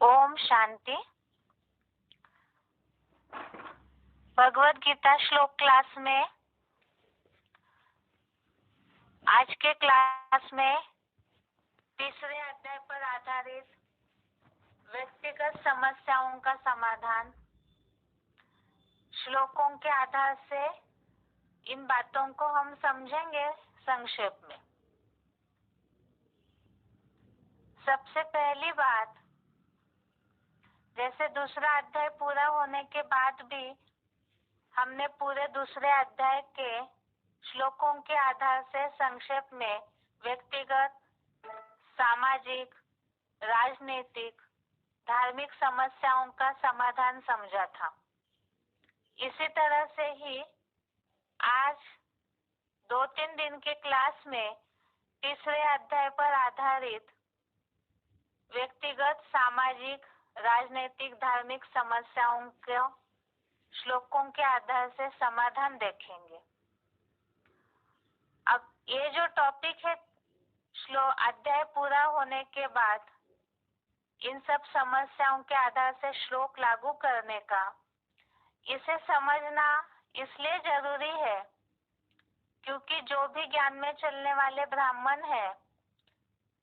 ओम शांति। भगवत गीता श्लोक क्लास में आज के क्लास में तीसरे अध्याय पर आधारित व्यक्तिगत समस्याओं का समाधान श्लोकों के आधार से इन बातों को हम समझेंगे संक्षेप में। सबसे पहली बात, जैसे दूसरा अध्याय पूरा होने के बाद भी हमने पूरे दूसरे अध्याय के श्लोकों के आधार से संक्षेप में व्यक्तिगत, सामाजिक, राजनीतिक, धार्मिक समस्याओं का समाधान समझा था। इसी तरह से ही आज 2-3 दिन के क्लास में तीसरे अध्याय पर आधारित व्यक्तिगत, सामाजिक, राजनीतिक, धार्मिक समस्याओं के श्लोकों के आधार से समाधान देखेंगे। अब ये जो टॉपिक है अध्याय पूरा होने के बाद इन सब समस्याओं के आधार से श्लोक लागू करने का, इसे समझना इसलिए जरूरी है क्योंकि जो भी ज्ञान में चलने वाले ब्राह्मण हैं,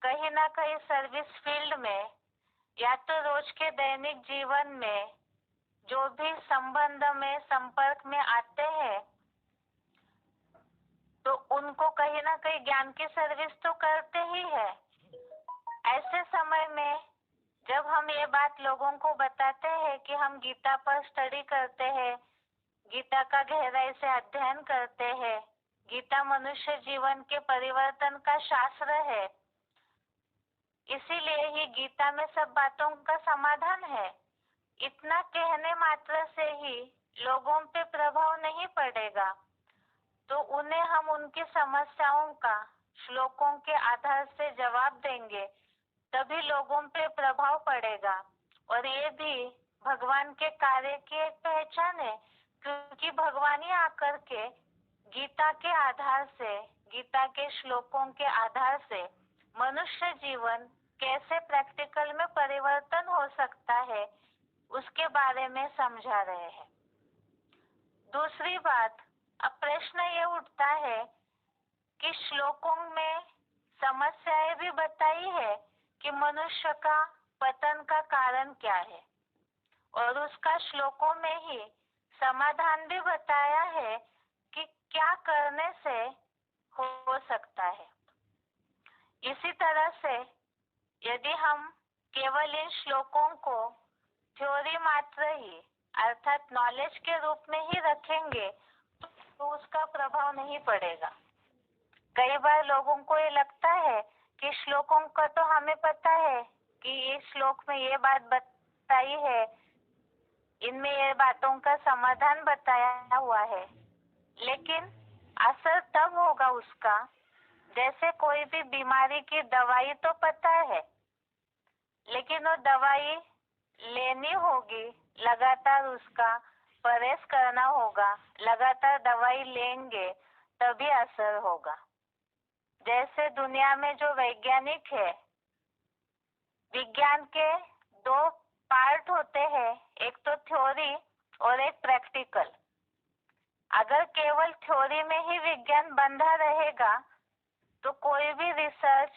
कहीं ना कहीं सर्विस फील्ड में या तो रोज के दैनिक जीवन में जो भी संबंध में संपर्क में आते हैं तो उनको कहीं ना कहीं ज्ञान की सर्विस तो करते ही है। ऐसे समय में जब हम ये बात लोगों को बताते हैं कि हम गीता पर स्टडी करते हैं, गीता का गहराई से अध्ययन करते हैं, गीता मनुष्य जीवन के परिवर्तन का शास्त्र है, इसीलिए ही गीता में सब बातों का समाधान है, इतना कहने मात्र से ही लोगों पे प्रभाव नहीं पड़ेगा। तो उन्हें हम उनकी समस्याओं का श्लोकों के आधार से जवाब देंगे, तभी लोगों पे प्रभाव पड़ेगा। और ये भी भगवान के कार्य की एक पहचान है, क्योंकि भगवान ही आकर के गीता के आधार से, गीता के श्लोकों के आधार से मनुष्य जीवन कैसे प्रैक्टिकल में परिवर्तन हो सकता है उसके बारे में समझा रहे हैं। दूसरी बात, अब प्रश्न ये उठता है कि श्लोकों में समस्याएं भी बताई है कि मनुष्य का पतन का कारण क्या है, और उसका श्लोकों में ही समाधान भी बताया है कि क्या करने से हो सकता है। इसी तरह से यदि हम केवल इन श्लोकों को थ्योरी मात्र ही अर्थात नॉलेज के रूप में ही रखेंगे तो उसका प्रभाव नहीं पड़ेगा। कई बार लोगों को ये लगता है कि श्लोकों का तो हमें पता है कि इस श्लोक में ये बात बताई है, इनमें ये बातों का समाधान बताया हुआ है, लेकिन असर तब होगा उसका जैसे कोई भी बीमारी की दवाई तो पता है, लेकिन वो दवाई लेनी होगी, लगातार उसका परहेज करना होगा, लगातार दवाई लेंगे तभी असर होगा। जैसे दुनिया में जो वैज्ञानिक है, विज्ञान के 2 पार्ट होते हैं, एक तो थ्योरी और एक प्रैक्टिकल। अगर केवल थ्योरी में ही विज्ञान बंधा रहेगा तो कोई भी रिसर्च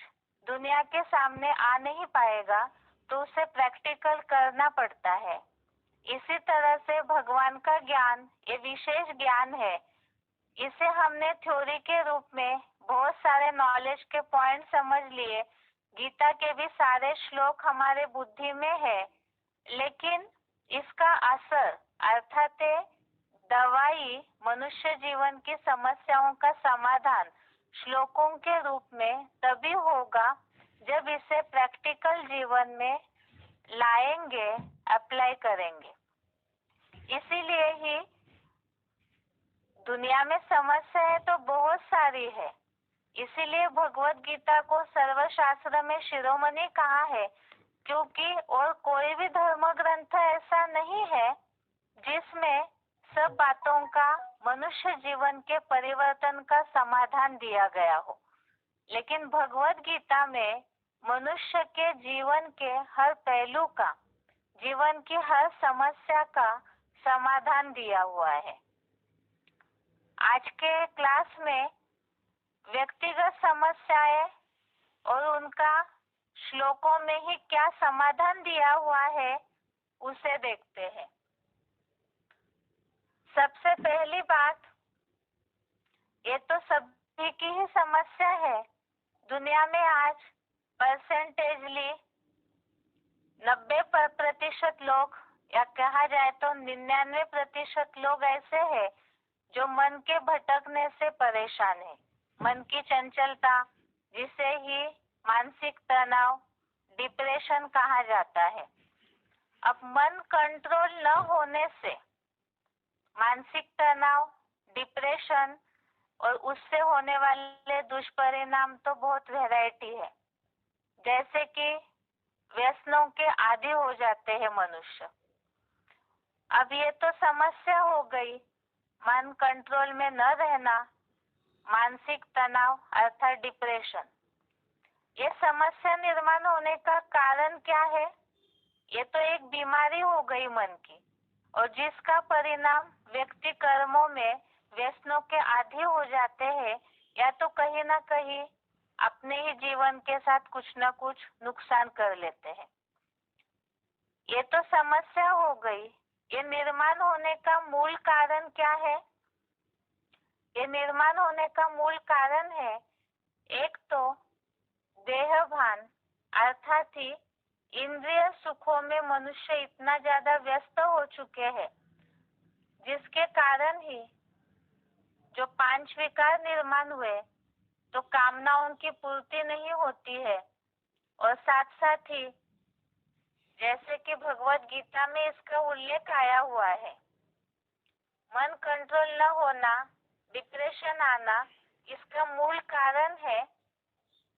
दुनिया के सामने आ नहीं पाएगा, तो उसे प्रैक्टिकल करना पड़ता है। इसी तरह से भगवान का ज्ञान ये विशेष ज्ञान है, इसे हमने थ्योरी के रूप में बहुत सारे नॉलेज के पॉइंट समझ लिए, गीता के भी सारे श्लोक हमारे बुद्धि में है, लेकिन इसका असर अर्थात दवाई, मनुष्य जीवन की समस्याओं का समाधान श्लोकों के रूप में तभी होगा जब इसे प्रैक्टिकल जीवन में लाएंगे, अप्लाई करेंगे। इसीलिए ही दुनिया में समस्याएं तो बहुत सारी है, इसीलिए भगवत गीता को सर्वशास्त्र में शिरोमणि कहा है, क्योंकि और कोई भी धर्म ग्रंथ ऐसा नहीं है जिसमें सब बातों का मनुष्य जीवन के परिवर्तन का समाधान दिया गया हो। लेकिन भगवत गीता में मनुष्य के जीवन के हर पहलू का जीवन की हर समस्या का समाधान दिया हुआ है। आज के क्लास में व्यक्तिगत समस्याएं और उनका श्लोकों में ही क्या समाधान दिया हुआ है उसे देखते हैं। सबसे पहली बात, ये तो सभी की ही समस्या है। दुनिया में आज परसेंटेजली 90% लोग, या कहा जाए तो 99% लोग ऐसे हैं जो मन के भटकने से परेशान है। मन की चंचलता, जिसे ही मानसिक तनाव, डिप्रेशन कहा जाता है। अब मन कंट्रोल न होने से मानसिक तनाव, डिप्रेशन और उससे होने वाले दुष्परिणाम तो बहुत वैरायटी है। जैसे कि व्यसनों के आदी हो जाते हैं मनुष्य। अब ये तो समस्या हो गई, मन कंट्रोल में न रहना, मानसिक तनाव अर्थात डिप्रेशन। ये समस्या निर्माण होने का कारण क्या है? ये तो एक बीमारी हो गई मन की, और जिसका परिणाम व्यक्ति कर्मों में व्यसनों के आदी हो जाते हैं, या तो कहीं ना कहीं अपने ही जीवन के साथ कुछ न कुछ नुकसान कर लेते हैं। ये तो समस्या हो गई। ये निर्माण होने का मूल कारण क्या है? ये निर्माण होने का मूल कारण है, एक तो देह भान अर्थात ही इंद्रिय सुखों में मनुष्य इतना ज्यादा व्यस्त हो चुके हैं, जिसके कारण ही जो 5 विकार निर्माण हुए, तो कामनाओं की पूर्ति नहीं होती है। और साथ साथ ही जैसे कि भगवत गीता में इसका उल्लेख आया हुआ है, मन कंट्रोल न होना, डिप्रेशन आना, इसका मूल कारण है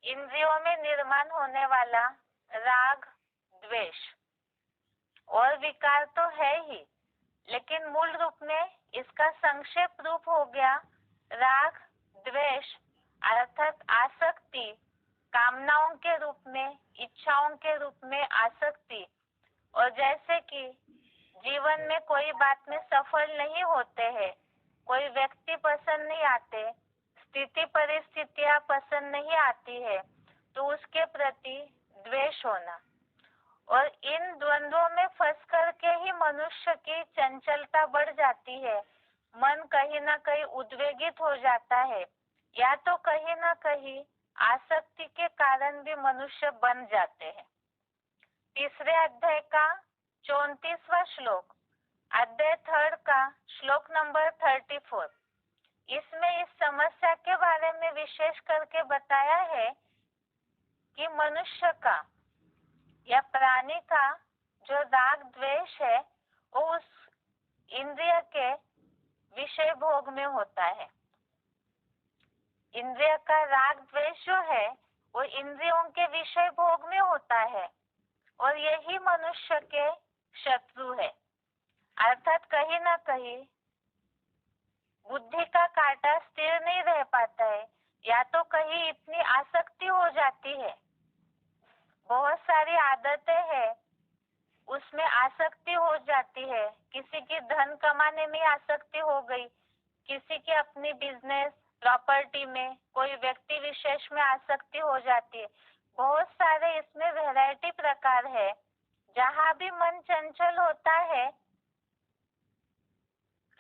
इंद्रियों में निर्माण होने वाला राग, द्वेष। और विकार तो है ही, लेकिन मूल रूप में इसका संक्षेप रूप हो गया राग, द्वेष अर्थात आसक्ति, कामनाओं के रूप में, इच्छाओं के रूप में आसक्ति। और जैसे कि जीवन में कोई बात में सफल नहीं होते हैं, कोई व्यक्ति पसंद नहीं आते, स्थिति परिस्थितियां पसंद नहीं आती है, तो उसके प्रति द्वेष होना। और इन द्वंद्वों में फंस करके ही मनुष्य की चंचलता बढ़ जाती है। मन कहीं ना कहीं उद्वेगित हो जाता है, या तो कहीं ना कहीं आसक्ति के कारण भी मनुष्य बन जाते हैं। तीसरे अध्याय का 34वां श्लोक, अध्याय 3 का श्लोक नंबर 34, इसमें इस समस्या के बारे में विशेष करके बताया है कि मनुष्य का या प्राणी का जो राग द्वेष है, वो उस इंद्रिय के विषय भोग में होता है। इंद्रिय का राग द्वेष जो है वो इंद्रियों के विषय भोग में होता है, और यही मनुष्य के शत्रु है। अर्थात कहीं ना कहीं बुद्धि का कांटा स्थिर नहीं रह पाता है, या तो कहीं इतनी आसक्ति हो जाती है, बहुत सारी आदतें हैं, उसमें आसक्ति हो जाती है। किसी की धन कमाने में आसक्ति हो गई, किसी की अपनी बिजनेस, प्रॉपर्टी में, कोई व्यक्ति विशेष में आसक्ति हो जाती है। बहुत सारे इसमें वैरायटी प्रकार है। जहाँ भी मन चंचल होता है,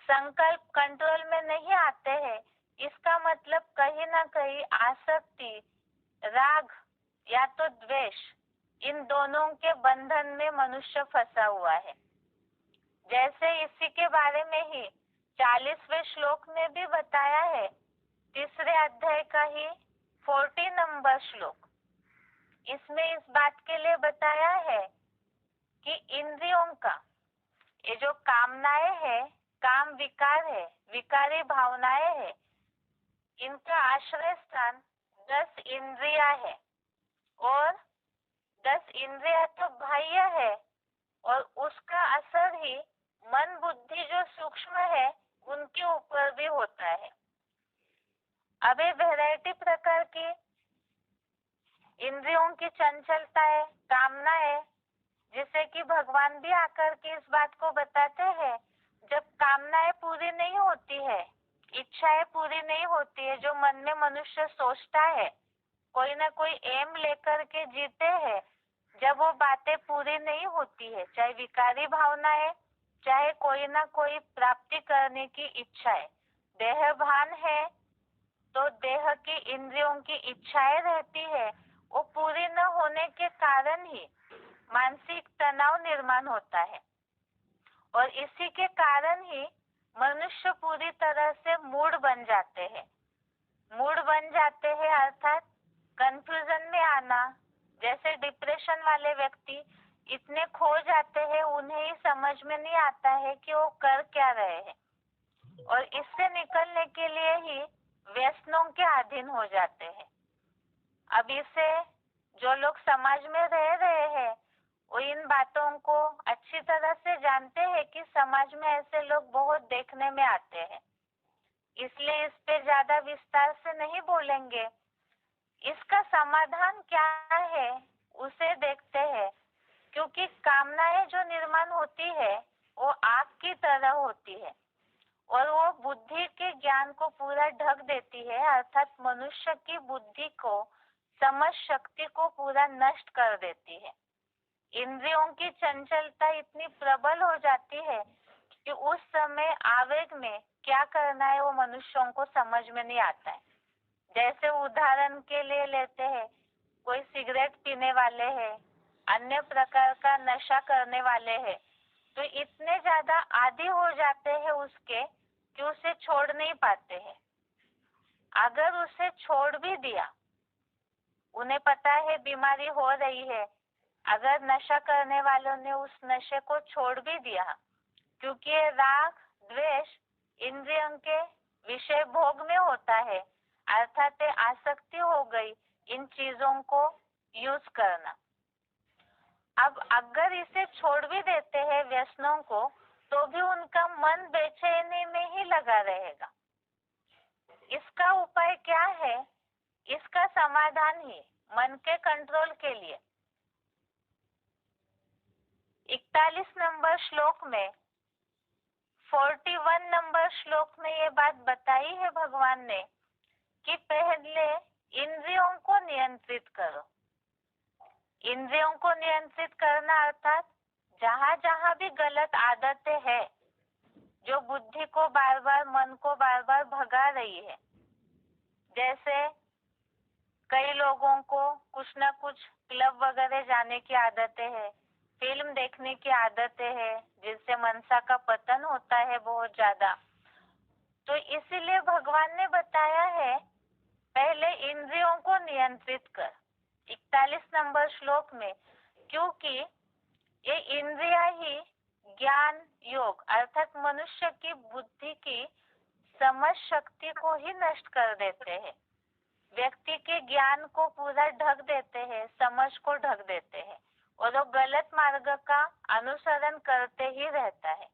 संकल्प कंट्रोल में नहीं आते हैं, इसका मतलब कहीं ना कहीं आसक्ति, राग या तो द्वेष, इन दोनों के बंधन में मनुष्य फंसा हुआ है। जैसे इसी के बारे में ही 40वें श्लोक में भी बताया है, तीसरे अध्याय का ही 40 नंबर श्लोक। इसमें इस बात के लिए बताया है कि इंद्रियों का ये जो कामनाएं है, काम विकार है, विकारी भावनाएं है, इनका आश्रय स्थान 10 इंद्रियां है, और 10 इंद्रियां तो बाह्य है, और उसका असर ही मन बुद्धि जो सूक्ष्म है उनके ऊपर भी होता है। अब ये वैरायटी प्रकार की इंद्रियों की चंचलता है, कामना है, जिससे कि भगवान भी आकर के इस बात को बताते हैं, जब कामनाएं पूरी नहीं होती है, इच्छाएं पूरी नहीं होती है, जो मन में मनुष्य सोचता है, कोई ना कोई एम लेकर के जीते हैं, जब वो बातें पूरी नहीं होती है, चाहे विकारी भावनाएं, चाहे कोई ना कोई प्राप्ति करने की इच्छा है, देह भान है तो देह की इंद्रियों की इच्छाएं रहती है, वो पूरी न होने के कारण ही मानसिक तनाव निर्माण होता है। और इसी के कारण ही मनुष्य पूरी तरह से मूड बन जाते हैं। मूड बन जाते हैं अर्थात कंफ्यूजन में आना। जैसे डिप्रेशन वाले व्यक्ति इतने खो जाते हैं, उन्हें ही समझ में नहीं आता है कि वो कर क्या रहे हैं, और इससे निकलने के लिए ही व्यसनों के अधीन हो जाते हैं। अब इसे जो लोग समाज में रह रहे हैं वो इन बातों को अच्छी तरह से जानते हैं कि समाज में ऐसे लोग बहुत देखने में आते हैं, इसलिए इस पे ज्यादा विस्तार से नहीं बोलेंगे। इसका समाधान क्या है उसे देखते हैं, क्योंकि कामनाएं जो निर्माण होती है वो आग की तरह होती है और वो बुद्धि के ज्ञान को पूरा ढक देती है, अर्थात मनुष्य की बुद्धि को, समझ शक्ति को पूरा नष्ट कर देती है। इंद्रियों की चंचलता इतनी प्रबल हो जाती है कि उस समय आवेग में क्या करना है वो मनुष्यों को समझ में नहीं आता है। जैसे उदाहरण के लिए लेते हैं, कोई सिगरेट पीने वाले हैं, अन्य प्रकार का नशा करने वाले हैं, तो इतने ज्यादा आदी हो जाते हैं उसके कि उसे छोड़ नहीं पाते हैं। अगर उसे छोड़ भी दिया, उन्हें पता है बीमारी हो रही है, अगर नशा करने वालों ने उस नशे को छोड़ भी दिया, क्योंकि राग द्वेष इंद्रियों के विषय भोग में होता है, अर्थात आसक्ति हो गई इन चीजों को यूज करना। अब अगर इसे छोड़ भी देते हैं व्यसनों को, तो भी उनका मन बेचैनी में ही लगा रहेगा। इसका उपाय क्या है? इसका समाधान ही मन के कंट्रोल के लिए 41 नंबर श्लोक में, 41 नंबर श्लोक में ये बात बताई है भगवान ने कि पहले इंद्रियों को नियंत्रित करो। इंद्रियों को नियंत्रित करना अर्थात जहाँ जहाँ भी गलत आदतें है, जो बुद्धि को बार बार, मन को बार बार भगा रही है, जैसे कई लोगों को कुछ न कुछ क्लब वगैरह जाने की आदतें है, फिल्म देखने की आदतें है, जिससे मनसा का पतन होता है बहुत ज्यादा। तो इसीलिए भगवान ने बताया है पहले इंद्रियों को नियंत्रित कर, 41 नंबर श्लोक में, क्योंकि ये इंद्रिया ही ज्ञान योग अर्थात मनुष्य की बुद्धि की समझ शक्ति को ही नष्ट कर देते हैं, व्यक्ति के ज्ञान को पूरा ढक देते हैं, समझ को ढक देते हैं, और वो गलत मार्ग का अनुसरण करते ही रहता है।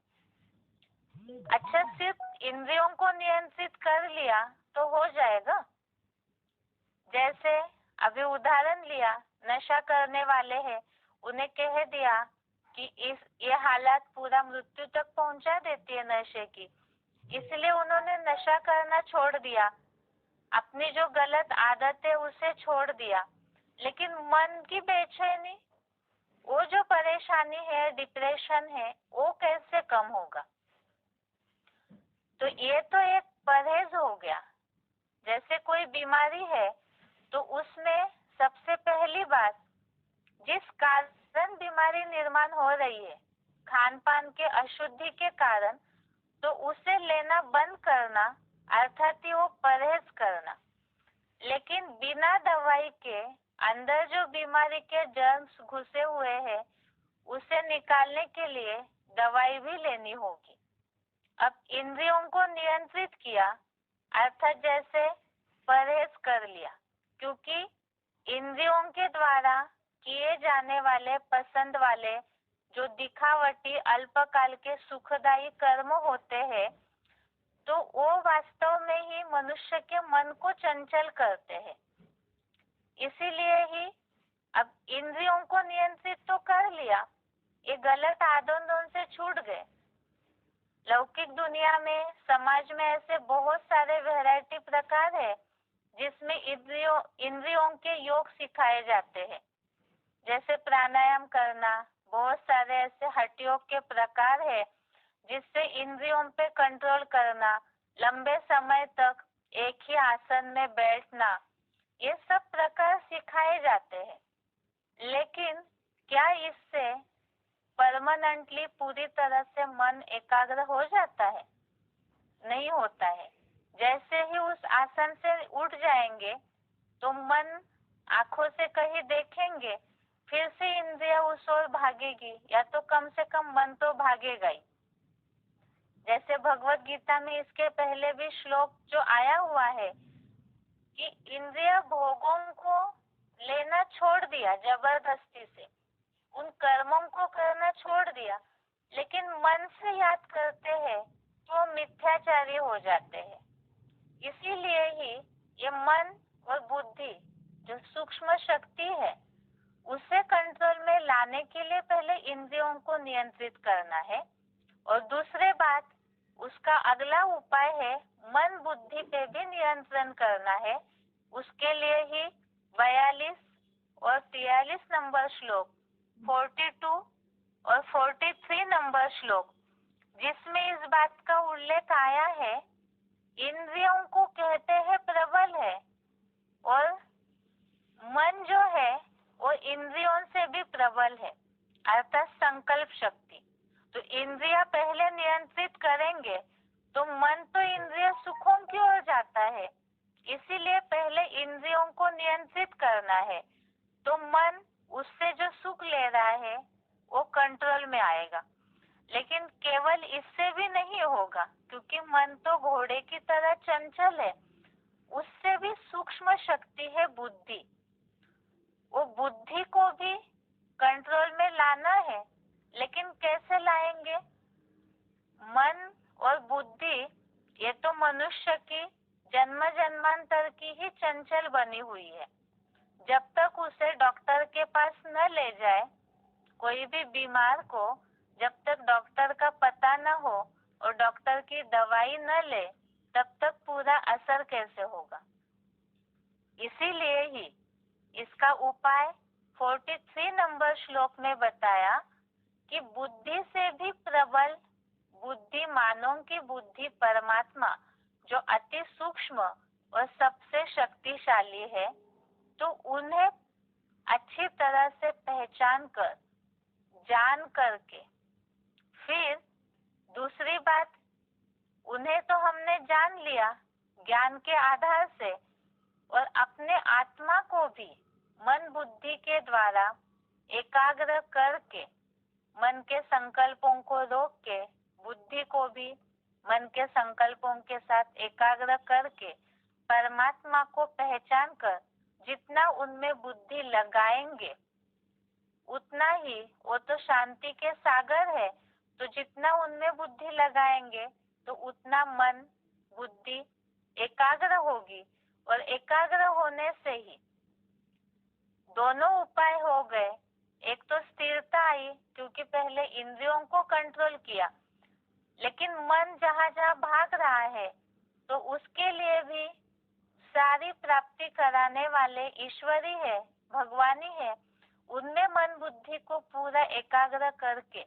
अच्छा, सिर्फ इंद्रियों को नियंत्रित कर लिया तो हो जाएगा? जैसे अभी उदाहरण लिया, नशा करने वाले हैं, उन्हें कह दिया कि ये हालत पूरा मृत्यु तक पहुंचा देती है नशे की, इसलिए उन्होंने नशा करना छोड़ दिया, अपनी जो गलत आदत है उसे छोड़ दिया, लेकिन मन की बेचैनी, वो जो परेशानी है, डिप्रेशन है, वो कैसे कम होगा? तो ये तो एक परहेज हो गया। जैसे कोई बीमारी है तो उसमें सबसे पहली बात, जिस कारण बीमारी निर्माण हो रही है, खान पान के अशुद्धि के कारण, तो उसे लेना बंद करना अर्थात वो परहेज करना। लेकिन बिना दवाई के अंदर जो बीमारी के जर्म्स घुसे हुए हैं उसे निकालने के लिए दवाई भी लेनी होगी। अब इंद्रियों को नियंत्रित किया अर्थात जैसे परहेज कर लिया, क्योंकि इंद्रियों के द्वारा किए जाने वाले पसंद वाले जो दिखावटी अल्पकाल के सुखदायी कर्म होते हैं, तो वो वास्तव में ही मनुष्य के मन को चंचल करते हैं। इसीलिए ही अब इंद्रियों को नियंत्रित तो कर लिया, ये गलत आदतों से छूट गए। लौकिक दुनिया में, समाज में ऐसे बहुत सारे वैरायटी प्रकार है जिसमें इंद्रियों के योग सिखाए जाते हैं। जैसे प्राणायाम करना, बहुत सारे ऐसे हठ योग के प्रकार है जिससे इंद्रियों पे कंट्रोल करना, लंबे समय तक एक ही आसन में बैठना, ये सब प्रकार सिखाए जाते हैं। लेकिन क्या इससे परमानेंटली पूरी तरह से मन एकाग्र हो जाता है? नहीं होता है। जैसे ही उस आसन से उठ जाएंगे तो मन आंखों से कहीं देखेंगे, फिर से इंद्रिया उस ओर भागेगी, या तो कम से कम मन तो भागेगा ही। जैसे भगवत गीता में इसके पहले भी श्लोक जो आया हुआ है कि इंद्रिय भोगों को लेना छोड़ दिया जबरदस्ती से, उन कर्मों को करना छोड़ दिया, लेकिन मन से याद करते हैं तो मिथ्याचारी हो जाते हैं। इसीलिए ही ये मन और बुद्धि जो सूक्ष्म शक्ति है, उसे कंट्रोल में लाने के लिए पहले इंद्रियों को नियंत्रित करना है, और दूसरे बात उसका अगला उपाय है मन बुद्धि पे भी नियंत्रण करना है। उसके लिए ही 42 और 43 नंबर श्लोक, 42 और 43 नंबर श्लोक, जिसमें इस बात का उल्लेख आया है, इंद्रियों को कहते हैं प्रबल है, और मन जो है वो इंद्रियों से भी प्रबल है, अर्थात संकल्प शक्ति। तो इंद्रिया पहले नियंत्रित करेंगे तो मन तो इंद्रिय सुखों की ओर जाता है, इसीलिए पहले इंद्रियों को नियंत्रित करना है, तो मन उससे जो सुख ले रहा है वो कंट्रोल में आएगा। लेकिन केवल इससे भी नहीं होगा, क्योंकि मन तो घोड़े की तरह चंचल है, उससे भी सूक्ष्म शक्ति है बुद्धि। वो बुद्धि को भी कंट्रोल में लाना है, लेकिन कैसे लाएंगे? मन और बुद्धि ये तो मनुष्य की जन्म जन्मांतर की ही चंचल बनी हुई है। जब तक उसे डॉक्टर के पास न ले जाए, कोई भी बीमार को जब तक डॉक्टर का पता न हो और डॉक्टर की दवाई न ले, तब तक पूरा असर कैसे होगा? इसीलिए ही इसका उपाय 43 नंबर श्लोक में बताया कि बुद्धि से भी प्रबल बुद्धिमानों की बुद्धि परमात्मा जो अति सूक्ष्म और सबसे शक्तिशाली है, तो उन्हें अच्छी तरह से पहचान कर, जान करके, फिर दूसरी बात, उन्हें तो हमने जान लिया ज्ञान के आधार से, और अपने आत्मा को भी मन बुद्धि के द्वारा एकाग्र करके, मन के संकल्पों को रोक के, बुद्धि को भी मन के संकल्पों के साथ एकाग्र करके परमात्मा को पहचान कर जितना उनमें बुद्धि लगाएंगे, उतना ही, वो तो शांति के सागर है, तो जितना उनमें बुद्धि लगाएंगे तो उतना मन बुद्धि एकाग्र होगी, और एकाग्र होने से ही दोनों उपाय हो गए। एक तो स्थिरता आई क्योंकि पहले इंद्रियों को कंट्रोल किया, लेकिन मन जहाँ जहाँ भाग रहा है तो उसके लिए भी सारी प्राप्ति कराने वाले ईश्वरी है, भगवानी है, उनमें मन बुद्धि को पूरा एकाग्र करके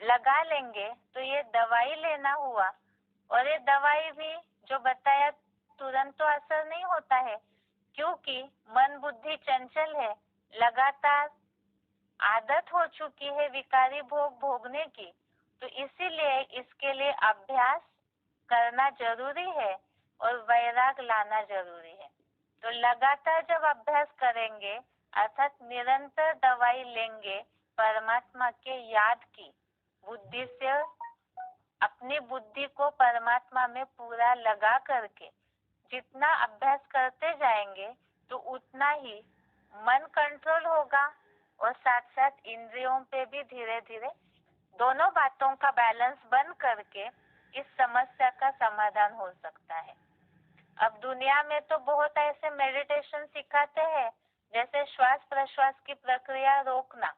लगा लेंगे तो ये दवाई लेना हुआ, और ये दवाई भी जो बताया तुरंत तो असर नहीं होता है, क्योंकि मन बुद्धि चंचल है, लगातार आदत हो चुकी है विकारी भोग भोगने की, तो इसीलिए इसके लिए अभ्यास करना जरूरी है और वैराग लाना जरूरी है। तो लगातार जब अभ्यास करेंगे, अर्थात निरंतर दवाई लेंगे परमात्मा के याद की, बुद्धि से अपनी बुद्धि को परमात्मा में पूरा लगा करके जितना अभ्यास करते जाएंगे तो उतना ही मन कंट्रोल होगा, और साथ साथ इंद्रियों पे भी धीरे धीरे दोनों बातों का बैलेंस बन करके इस समस्या का समाधान हो सकता है। अब दुनिया में तो बहुत ऐसे मेडिटेशन सिखाते हैं, जैसे श्वास प्रश्वास की प्रक्रिया रोकना,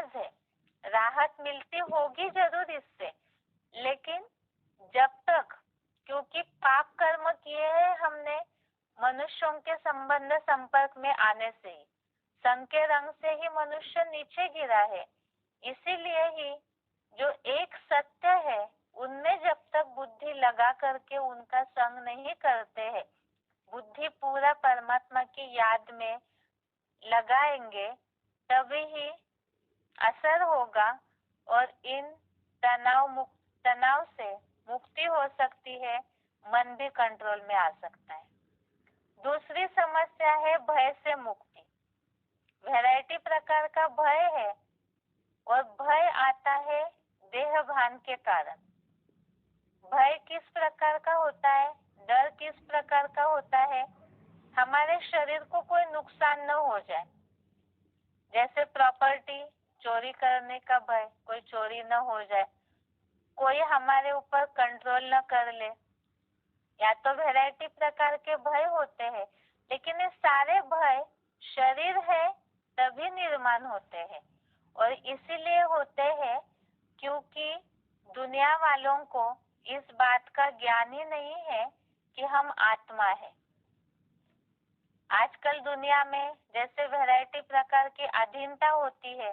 नाराज है, राहत मिलती होगी जरूर इससे, लेकिन जब तक, क्योंकि पाप कर्म किए हैं हमने मनुष्यों के संबंध संपर्क में आने से ही, संग के रंग से ही मनुष्य नीचे गिरा है। इसीलिए ही जो एक सत्य है उनमें जब तक बुद्धि लगा करके उनका संग नहीं करते हैं, बुद्धि पूरा परमात्मा की याद में लगाएंगे, तभी ही असर होगा और इन तनाव से मुक्ति हो सकती है, मन भी कंट्रोल में आ सकता है। दूसरी समस्या है भय से मुक्ति। वैरायटी प्रकार का भय है और भय आता है देह भान के कारण। भय किस प्रकार का होता है, डर किस प्रकार का होता है, हमारे शरीर को कोई नुकसान न हो जाए, जैसे प्रॉपर्टी चोरी करने का भय, कोई चोरी न हो जाए, कोई हमारे ऊपर कंट्रोल न कर ले, या तो वैरायटी प्रकार के भय होते हैं। लेकिन ये सारे भय शरीर है तभी निर्माण होते हैं, और इसीलिए होते हैं क्योंकि दुनिया वालों को इस बात का ज्ञान ही नहीं है कि हम आत्मा है। आजकल दुनिया में जैसे वैरायटी प्रकार की अधीनता होती है,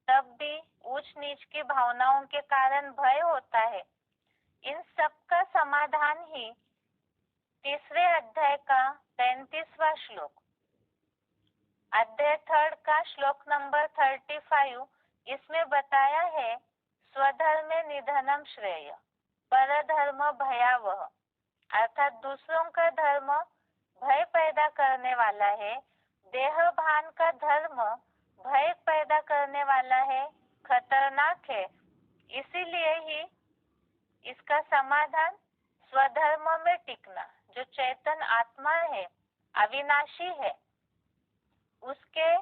तब भी ऊंच नीच की भावनाओं के कारण भय होता है। इन सब का समाधान ही तीसरे अध्याय का 35वां श्लोक, अध्याय 3 का श्लोक नंबर 35, इसमें बताया है स्वधर्मे निधनम श्रेय परधर्म भयावह, अर्थात दूसरों का धर्म भय पैदा करने वाला है, देह भान का धर्म भय पैदा करने वाला है, खतरनाक है। इसीलिए ही इसका समाधान स्वधर्म में टिकना, जो चेतन आत्मा है, अविनाशी है, उसके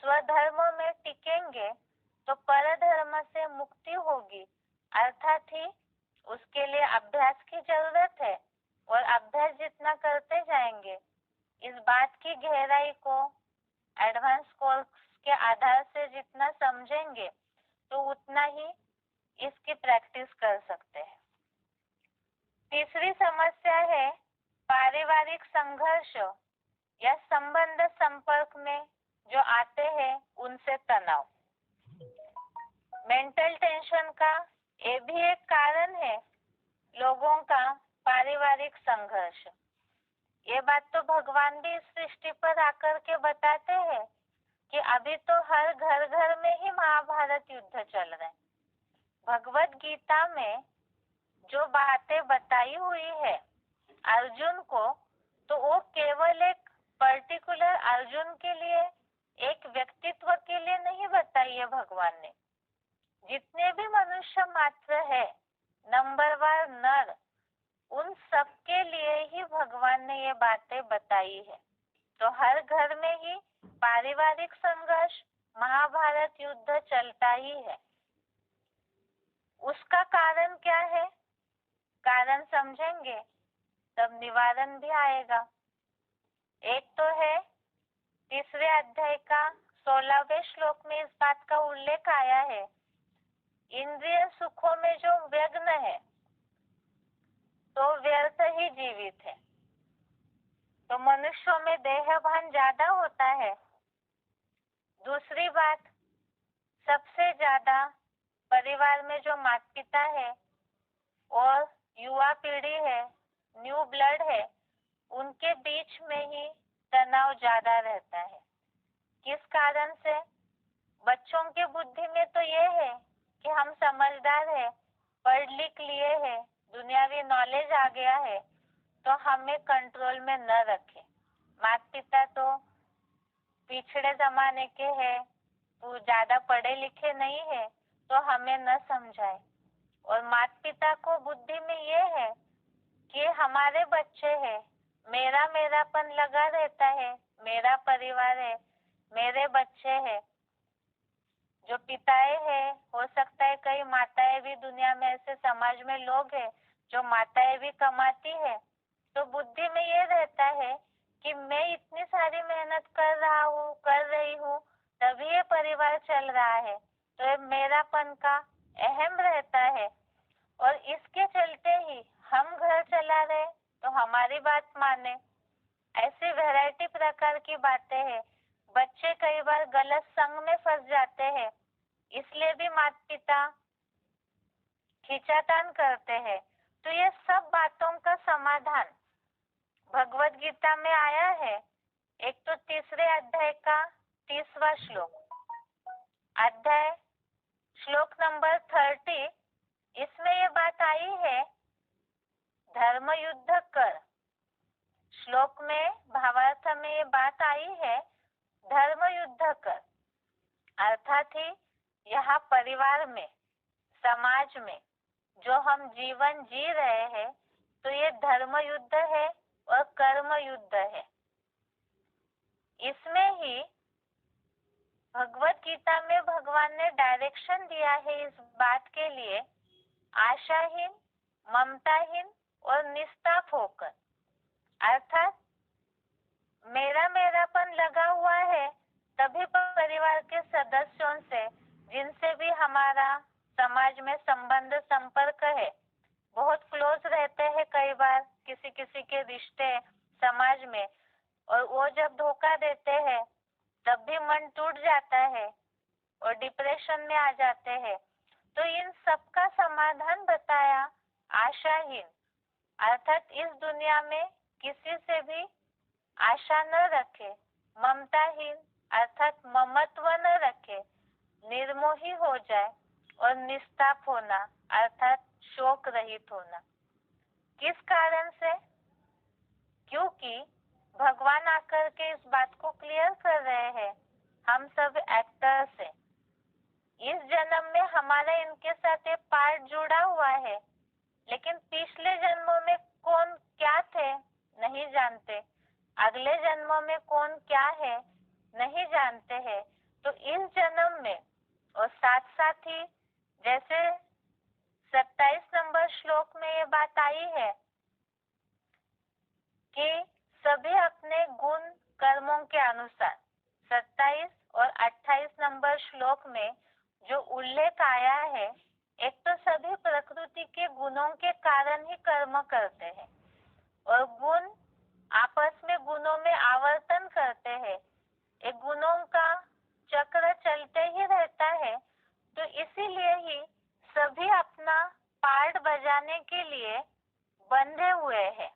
स्वधर्म में टिकेंगे तो परधर्म से मुक्ति होगी। अर्थात ही उसके लिए अभ्यास की जरूरत है, और अभ्यास जितना करते जाएंगे, इस बात की गहराई को एडवांस कोर्स के आधार से जितना समझेंगे, तो उतना ही इसकी प्रैक्टिस कर सकते हैं। तीसरी समस्या है पारिवारिक संघर्ष या संबंध संपर्क में जो आते हैं उनसे तनाव। मेंटल टेंशन का ये भी एक कारण है लोगों का पारिवारिक संघर्ष। ये बात तो भगवान भी इस सृष्टि पर आकर के बताते हैं कि अभी तो हर घर घर में ही महाभारत युद्ध चल रहे हैं। भगवत गीता में जो बातें बताई हुई है अर्जुन को, तो वो केवल एक पर्टिकुलर अर्जुन के लिए, एक व्यक्तित्व के लिए नहीं बताई है भगवान ने। जितने भी मनुष्य मात्र है, नंबरवार नर, उन सब के लिए ही भगवान ने ये बातें बताई है। तो हर घर में ही पारिवारिक संघर्ष, महाभारत युद्ध चलता ही है। उसका कारण क्या है, कारण समझेंगे तब निवारण भी आएगा। एक तो है तीसरे अध्याय का 16वें श्लोक में इस बात का उल्लेख आया है, इंद्रिय सुखों में जो व्यग्न है तो व्यर्थ ही जीवित है। तो मनुष्यों में देह भान ज्यादा होता है। दूसरी बात, सबसे ज्यादा परिवार में जो माता पिता है और युवा पीढ़ी है, न्यू ब्लड है, उनके बीच में ही तनाव ज्यादा रहता है। किस कारण से? बच्चों के बुद्धि में तो ये है कि हम समझदार है, पढ़ लिख लिए है, दुनियावी नॉलेज आ गया है, तो हमें कंट्रोल में न रखे। माता पिता तो पिछड़े जमाने के हैं, वो ज्यादा पढ़े लिखे नहीं है, तो हमें न समझाए। और माता पिता को बुद्धि में ये है कि हमारे बच्चे हैं, मेरा मेरापन लगा रहता है, मेरा परिवार है, मेरे बच्चे हैं। जो पिताएं हैं, हो सकता है कई माताएं भी दुनिया में, ऐसे समाज में लोग हैं जो माताएं भी कमाती है, तो बुद्धि में ये रहता है कि मैं इतनी सारी मेहनत कर रहा हूँ, कर रही हूँ, तभी ये परिवार चल रहा है, तो ये मेरापन का अहम रहता है। और इसके चलते ही हम घर चला रहे तो हमारी बात माने, ऐसी वैरायटी प्रकार की बातें हैं। बच्चे कई बार गलत संग में फंस जाते हैं, इसलिए भी माता पिता खींचातान करते हैं। तो ये सब बातों का समाधान भगवत गीता में आया है। एक तो तीसरे अध्याय का 30वां श्लोक, अध्याय श्लोक नंबर 30, इसमें ये बात आई है, धर्म युद्ध कर। श्लोक में भावार्थ में ये बात आई है, धर्म युद्ध कर, अर्थात ही यहाँ परिवार में, समाज में जो हम जीवन जी रहे हैं, तो ये धर्म युद्ध है और कर्म युद्ध है। इसमें ही भगवत गीता में भगवान ने डायरेक्शन दिया है इस बात के लिए, आशाहीन, ममताहीन और निस्ताप होकर, अर्थात मेरापन लगा हुआ है तभी परिवार के सदस्यों से, जिनसे भी हमारा समाज में संबंध संपर्क है, बहुत क्लोज रहते हैं कई बार किसी किसी के रिश्ते समाज में, और वो जब धोखा देते हैं तब भी मन टूट जाता है और डिप्रेशन में आ जाते हैं। तो इन सब का समाधान बताया, आशाहीन, अर्थात इस दुनिया में किसी से भी आशा न रखे, ममताहीन अर्थात ममत्व न रखे, निर्मोही हो जाए, और निस्ताप होना अर्थात शोक रहित होना। किस कारण से? क्योंकि भगवान आकर के इस बात को क्लियर कर रहे हैं, हम सब एक्टर्स हैं। इस जन्म में हमारा इनके साथ एक पार्ट जुड़ा हुआ है, लेकिन पिछले जन्मों में कौन क्या थे नहीं जानते, अगले जन्मों में कौन क्या है नहीं जानते हैं। तो इस जन्म में और साथ साथ ही जैसे 27 नंबर श्लोक में ये बात आई है कि सभी अपने गुण कर्मों के अनुसार, 27 और 28 नंबर श्लोक में जो उल्लेख आया है, एक तो सभी प्रकृति के गुणों के कारण ही कर्म करते हैं, और गुण आपस में गुणों में आवर्तन करते हैं, एक गुणों का चक्र चलते ही रहता है। तो इसीलिए ही सभी अपना पार्ट बजाने के लिए बंधे हुए हैं।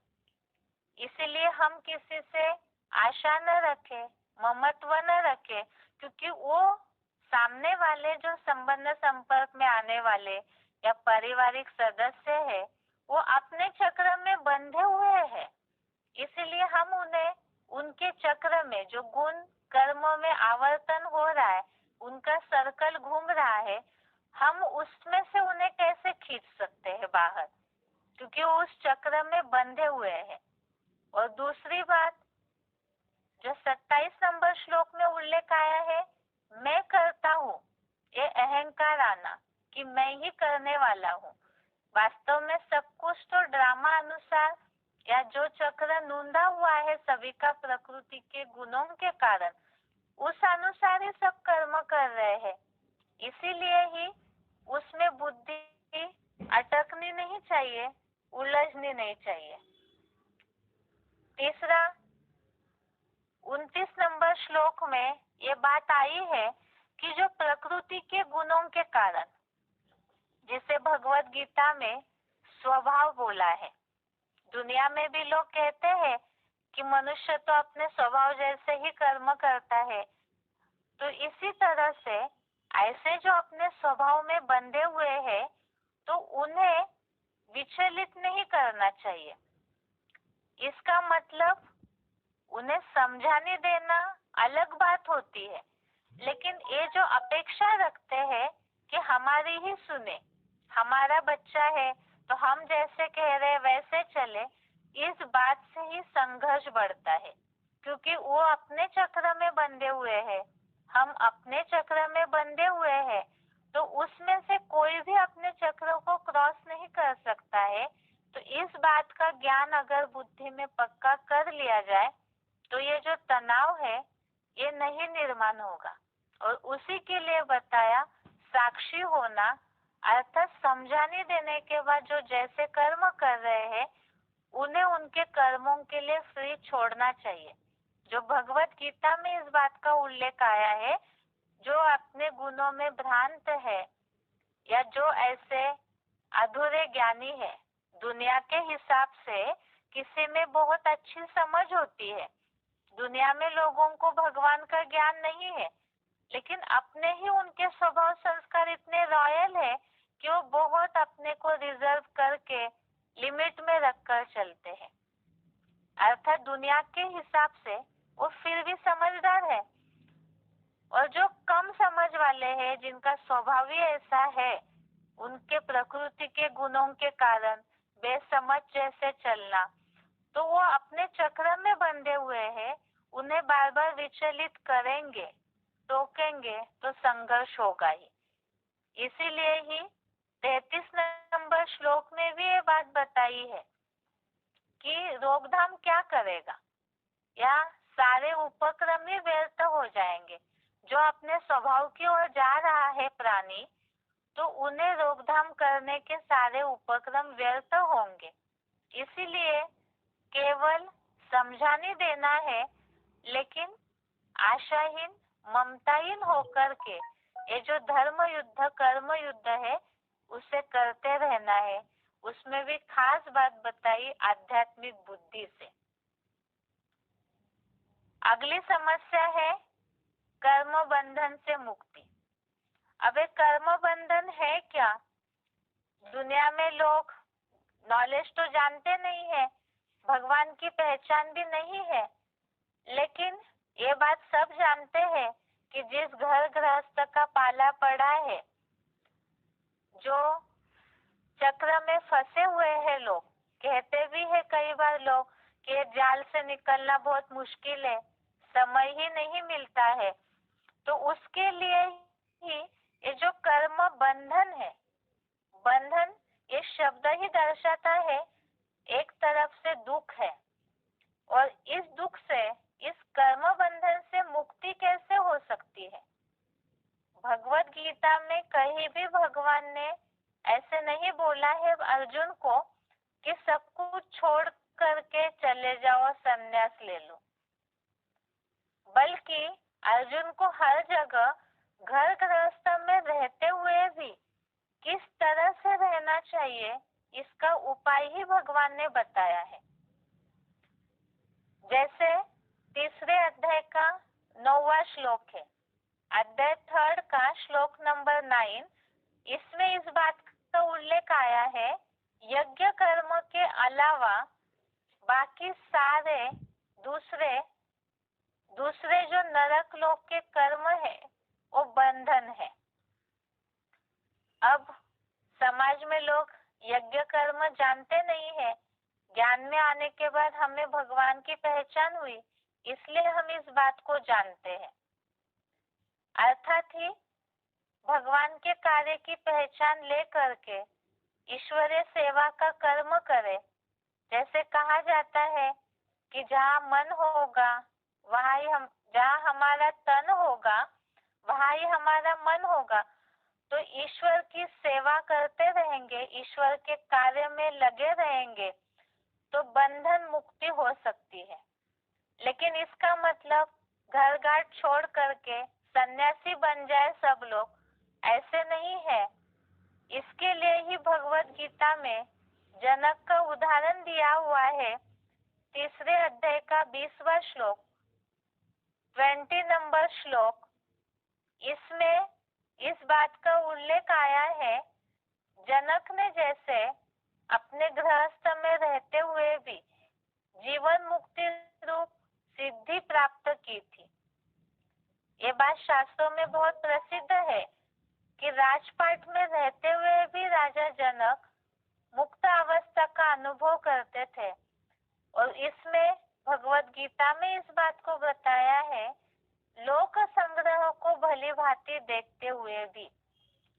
इसीलिए हम किसी से आशा न रखें, ममत्व न रखें, क्योंकि वो सामने वाले जो संबंध संपर्क में आने वाले या पारिवारिक सदस्य है, वो अपने चक्र में बंधे हुए हैं। इसीलिए हम उन्हें उनके चक्र में जो गुण कर्मों में आवर्तन हो रहा है, उनका सर्कल घूम रहा है, हम उसमें से उन्हें कैसे खींच सकते हैं बाहर, क्योंकि वो उस चक्र में बंधे हुए हैं। और दूसरी बात जो 27 नंबर श्लोक में उल्लेख आया है, मैं करता हूँ, ये अहंकार आना कि मैं ही करने वाला हूँ। वास्तव में सब कुछ तो ड्रामा अनुसार या जो चक्र नूंदा हुआ है सभी का प्रकृति के गुणों के कारण, उस अनुसार ही सब कर्म कर रहे हैं। इसीलिए ही उसमें बुद्धि अटकनी नहीं चाहिए, उलझनी नहीं चाहिए। तीसरा 29 नंबर श्लोक में ये बात आई है कि जो प्रकृति के गुणों के कारण, जिसे भगवत गीता में स्वभाव बोला है, दुनिया में भी लोग कहते हैं कि मनुष्य तो अपने स्वभाव जैसे ही कर्म करता है। तो इसी तरह से ऐसे जो अपने स्वभाव में बंधे हुए हैं, तो उन्हें विचलित नहीं करना चाहिए। इसका मतलब उन्हें समझाने देना अलग बात होती है, लेकिन ये जो अपेक्षा रखते हैं कि हमारी ही सुने, हमारा बच्चा है तो हम जैसे कह रहे वैसे चले, इस बात से ही संघर्ष बढ़ता है, क्योंकि वो अपने चक्र में बंधे हुए हैं, हम अपने चक्र में बंधे हुए हैं। तो उसमें से कोई भी अपने चक्र को क्रॉस नहीं कर सकता है। तो इस बात का ज्ञान अगर बुद्धि में पक्का कर लिया जाए, तो ये जो तनाव है ये नहीं निर्माण होगा। और उसी के लिए बताया, साक्षी होना अर्थात समझाने देने के बाद जो जैसे कर्म कर रहे हैं उन्हें उनके कर्मों के लिए फ्री छोड़ना चाहिए। जो भगवत गीता में इस बात का उल्लेख आया है, जो अपने गुणों में भ्रांत है या जो ऐसे अधूरे ज्ञानी है, दुनिया के हिसाब से किसी में बहुत अच्छी समझ होती है, दुनिया में लोगों को भगवान का ज्ञान नहीं है, लेकिन अपने ही उनके स्वभाव संस्कार इतने रॉयल है कि वो बहुत अपने को रिजर्व करके लिमिट में रखकर चलते हैं। अर्थात दुनिया के हिसाब से वो फिर भी समझदार है। और जो कम समझ वाले हैं, जिनका स्वभाव ही ऐसा है, उनके प्रकृति के गुणों के कारण बेसमझ जैसे चलना, तो वो अपने चक्र में बंधे हुए हैं, उन्हें बार बार विचलित करेंगे, टोकेंगे तो संघर्ष होगा ही। इसीलिए ही 33 नंबर श्लोक में भी ये बात बताई है कि रोकथाम क्या करेगा, या सारे उपक्रम ही व्यर्थ हो जाएंगे। जो अपने स्वभाव की ओर जा रहा है प्राणी, तो उन्हें रोकथाम करने के सारे उपक्रम व्यर्थ होंगे। इसीलिए केवल समझाने देना है, लेकिन आशाहीन ममताहीन होकर के ये जो धर्म युद्ध कर्म युद्ध है उसे करते रहना है। उसमें भी खास बात बताई आध्यात्मिक बुद्धि से। अगली समस्या है कर्म बंधन से मुक्ति। अब ये कर्म बंधन है क्या? दुनिया में लोग नॉलेज तो जानते नहीं है, भगवान की पहचान भी नहीं है, लेकिन ये बात सब जानते हैं कि जिस घर गृहस्थ का पाला पड़ा है, जो चक्र में फंसे हुए हैं लोग, कहते भी है कई बार लोग कि जाल से निकलना बहुत मुश्किल है, समय ही नहीं मिलता है, तो उसके लिए ही ये जो कर्म बंधन है, बंधन ये शब्द ही दर्शाता है एक तरफ से दुख है, और इस दुख से, इस कर्म बंधन से मुक्ति कैसे हो सकती है? भगवत गीता में कहीं भी भगवान ने ऐसे नहीं बोला है अर्जुन को कि सब कुछ छोड़ करके चले जाओ, संन्यास ले लो, बल्कि अर्जुन को हर जगह घर गृहस्थ में रहते हुए भी किस तरह से रहना चाहिए इसका उपाय ही भगवान ने बताया है। जैसे तीसरे अध्याय का 9वां श्लोक है, अध्याय 3 का श्लोक नंबर 9, इसमें इस बात का उल्लेख आया है, यज्ञ कर्म के अलावा बाकी सारे दूसरे जो नरक लोक के कर्म है वो बंधन है। अब समाज में लोग यज्ञ कर्म जानते नहीं है, ज्ञान में आने के बाद हमें भगवान की पहचान हुई, इसलिए हम इस बात को जानते हैं। अर्थात ही भगवान के कार्य की पहचान ले करके ईश्वरीय सेवा का कर्म करे। जैसे कहा जाता है कि जहाँ मन होगा वहाँ ही जहाँ हमारा तन होगा वहाँ ही हमारा मन होगा। तो ईश्वर की सेवा करते रहेंगे, ईश्वर के कार्य में लगे रहेंगे, तो बंधन मुक्ति हो सकती है। लेकिन इसका मतलब घर घाट छोड़ करके सन्यासी बन जाए सब लोग, ऐसे नहीं है। इसके लिए ही भगवत गीता में जनक का उदाहरण दिया हुआ है, तीसरे अध्याय का 20वां श्लोक, 20 नंबर श्लोक, इसमें इस बात का उल्लेख आया है, जनक ने जैसे अपने गृहस्थ में रहते हुए भी जीवन मुक्ति रूप सिद्धि प्राप्त की थी। ये बात शास्त्रों में बहुत प्रसिद्ध है कि राजपाट में रहते हुए भी राजा जनक मुक्त अवस्था का अनुभव करते थे, और इसमें भगवत गीता में इस बात को बताया है, लोक संग्रह को भली भांति देखते हुए भी,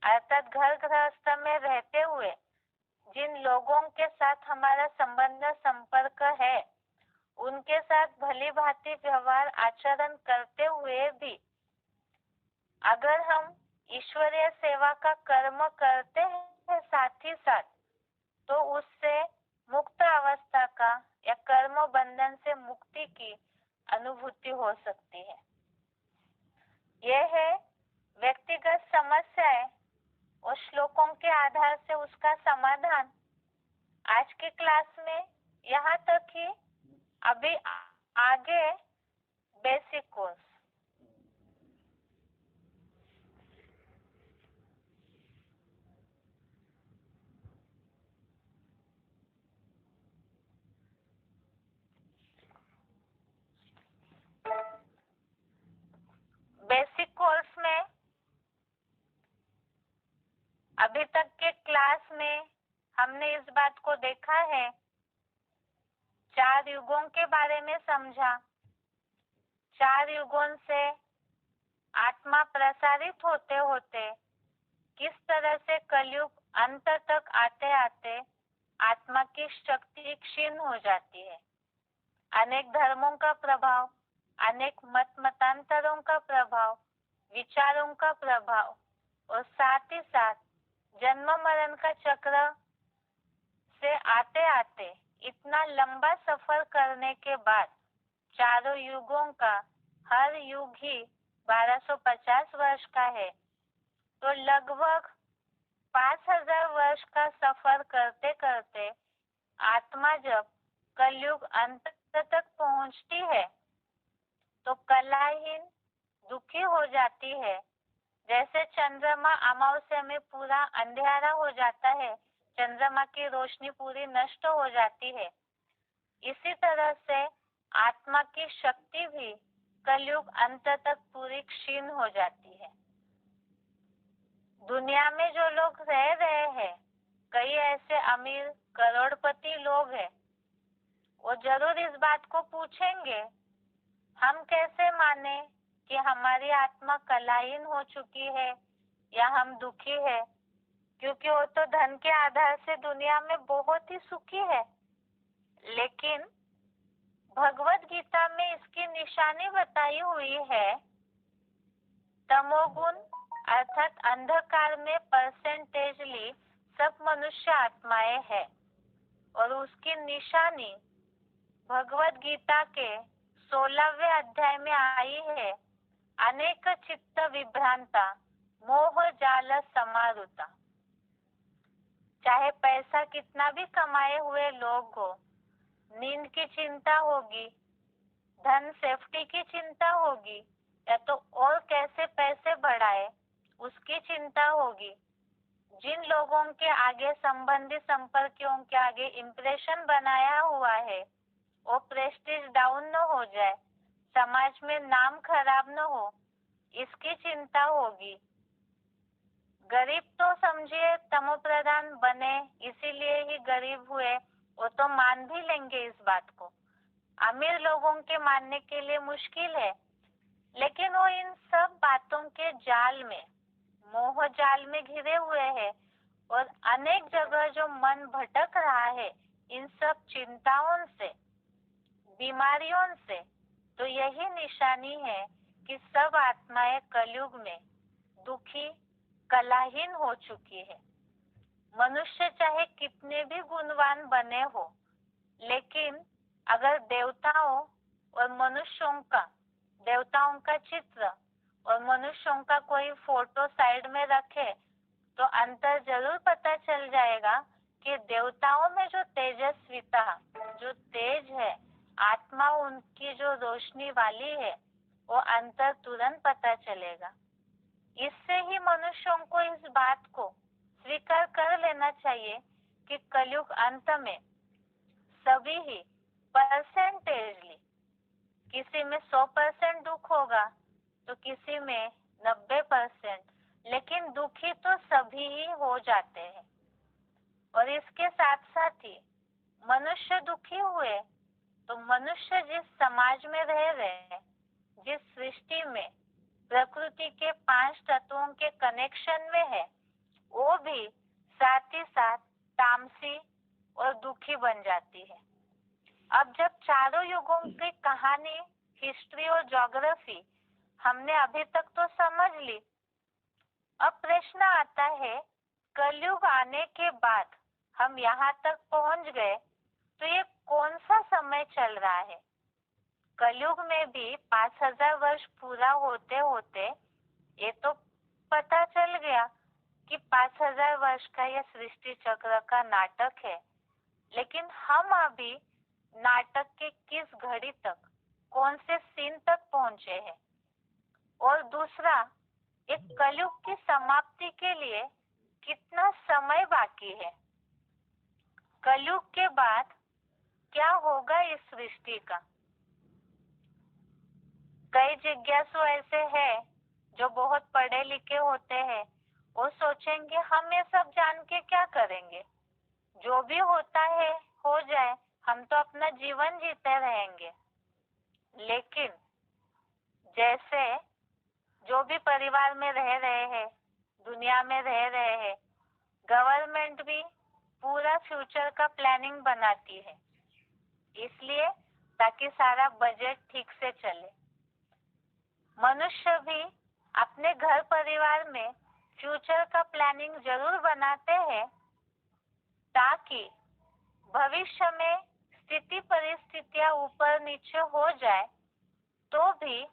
अर्थात घर गृहस्थ में रहते हुए जिन लोगों के साथ हमारा संबंध संपर्क है, उनके साथ भली भांति व्यवहार आचरण करते हुए भी अगर हम ईश्वरीय सेवा का कर्म करते हैं साथ ही साथ, तो उससे मुक्त अवस्था का या कर्म बंधन से मुक्ति की अनुभूति हो सकती है। यह है व्यक्तिगत समस्याएं और श्लोकों के आधार से उसका समाधान। आज की क्लास में यहाँ तक ही। अभी आगे बेसिक कोर्स। बेसिक कोर्स में अभी तक के क्लास में हमने इस बात को देखा है, 4 युगों के बारे में समझा। 4 युगों से आत्मा प्रसारित होते होते किस तरह से कलयुग अंत तक आते आते आत्मा की शक्ति क्षीण हो जाती है। अनेक धर्मों का प्रभाव, अनेक मतांतरों का प्रभाव, विचारों का प्रभाव और साथ ही साथ जन्म मरण का चक्र से आते आते इतना लंबा सफर करने के बाद चारों युगों का हर युग ही 1250 वर्ष का है, तो लगभग 5000 वर्ष का सफर करते करते आत्मा जब कलयुग अंत तक पहुंचती है तो कलाहीन दुखी हो जाती है। जैसे चंद्रमा अमावस्या में पूरा अंधेरा हो जाता है, चंद्रमा की रोशनी पूरी नष्ट हो जाती है, इसी तरह से आत्मा की शक्ति भी कलयुग अंत तक पूरी क्षीण हो जाती है। दुनिया में जो लोग रह रहे हैं, कई ऐसे अमीर करोड़पति लोग हैं, वो जरूर इस बात को पूछेंगे, हम कैसे माने कि हमारी आत्मा कलाहीन हो चुकी है या हम दुखी है, क्योंकि वो तो धन के आधार से दुनिया में बहुत ही सुखी है। लेकिन भगवत गीता में इसकी निशानी बताई हुई है, तमोगुण अर्थात अंधकार में परसेंटेजली सब मनुष्य आत्माएं है, और उसकी निशानी भगवत गीता के 16वें अध्याय में आई है, अनेक चित्त विभ्रांता मोह जाल समारुता। चाहे पैसा कितना भी कमाए हुए लोग हो, नींद की चिंता होगी, धन सेफ्टी की चिंता होगी, या तो और कैसे पैसे बढ़ाए उसकी चिंता होगी। जिन लोगों के आगे संबंधी संपर्कों के आगे इम्प्रेशन बनाया हुआ है, वो प्रेस्टीज डाउन न हो जाए, समाज में नाम खराब न हो, इसकी चिंता होगी। गरीब तो समझिए तमो प्रधान बने इसीलिए ही गरीब हुए, वो तो मान भी लेंगे इस बात को। अमीर लोगों के मानने के लिए मुश्किल है, लेकिन वो इन सब बातों के जाल में, मोह जाल में घिरे हुए हैं, और अनेक जगह जो मन भटक रहा है इन सब चिंताओं से, बीमारियों से, तो यही निशानी है कि सब आत्माएं कलयुग में दुखी कलाहीन हो चुकी है। मनुष्य चाहे कितने भी गुणवान बने हो, लेकिन अगर देवताओं और मनुष्यों का, देवताओं का चित्र और मनुष्यों का कोई फोटो साइड में रखे तो अंतर जरूर पता चल जाएगा कि देवताओं में जो तेजस्विता, जो तेज है, आत्मा उनकी जो रोशनी वाली है, वो अंतर तुरंत पता चलेगा। इससे ही मनुष्यों को इस बात को स्वीकार कर लेना चाहिए कि कलयुग अंत में सभी ही परसेंटेजली, किसी में 100% दुख होगा तो किसी में 90%, लेकिन दुखी तो सभी ही हो जाते हैं। और इसके साथ साथ ही मनुष्य दुखी हुए तो मनुष्य जिस समाज में रह रहे हैं, जिस सृष्टि में प्रकृति के 5 तत्वों के कनेक्शन में है, वो भी साथ ही साथ तामसी और दुखी बन जाती है। अब जब चारों युगों की कहानी, हिस्ट्री और ज्योग्राफी हमने अभी तक तो समझ ली, अब प्रश्न आता है, कलयुग आने के बाद हम यहाँ तक पहुँच गए, तो ये कौन सा समय चल रहा है? कलयुग में भी 5000 वर्ष पूरा होते होते ये तो पता चल गया कि 5000 वर्ष का यह सृष्टि चक्र का नाटक है। लेकिन हम अभी नाटक के किस घड़ी तक, कौन से सीन तक पहुंचे हैं? और दूसरा, एक कलयुग की समाप्ति के लिए कितना समय बाकी है? कलयुग के बाद क्या होगा इस सृष्टि का? कई जिज्ञासु ऐसे हैं जो बहुत पढ़े लिखे होते हैं, वो सोचेंगे हम ये सब जान के क्या करेंगे, जो भी होता है हो जाए, हम तो अपना जीवन जीते रहेंगे। लेकिन जैसे जो भी परिवार में रह रहे हैं, दुनिया में रह रहे हैं, गवर्नमेंट भी पूरा फ्यूचर का प्लानिंग बनाती है, इसलिए ताकि सारा बजट ठीक से चले। मनुष्य भी अपने घर परिवार में फ्यूचर का प्लानिंग जरूर बनाते हैं, ताकि भविष्य में स्थिति परिस्थितियां ऊपर नीचे हो जाए तो भी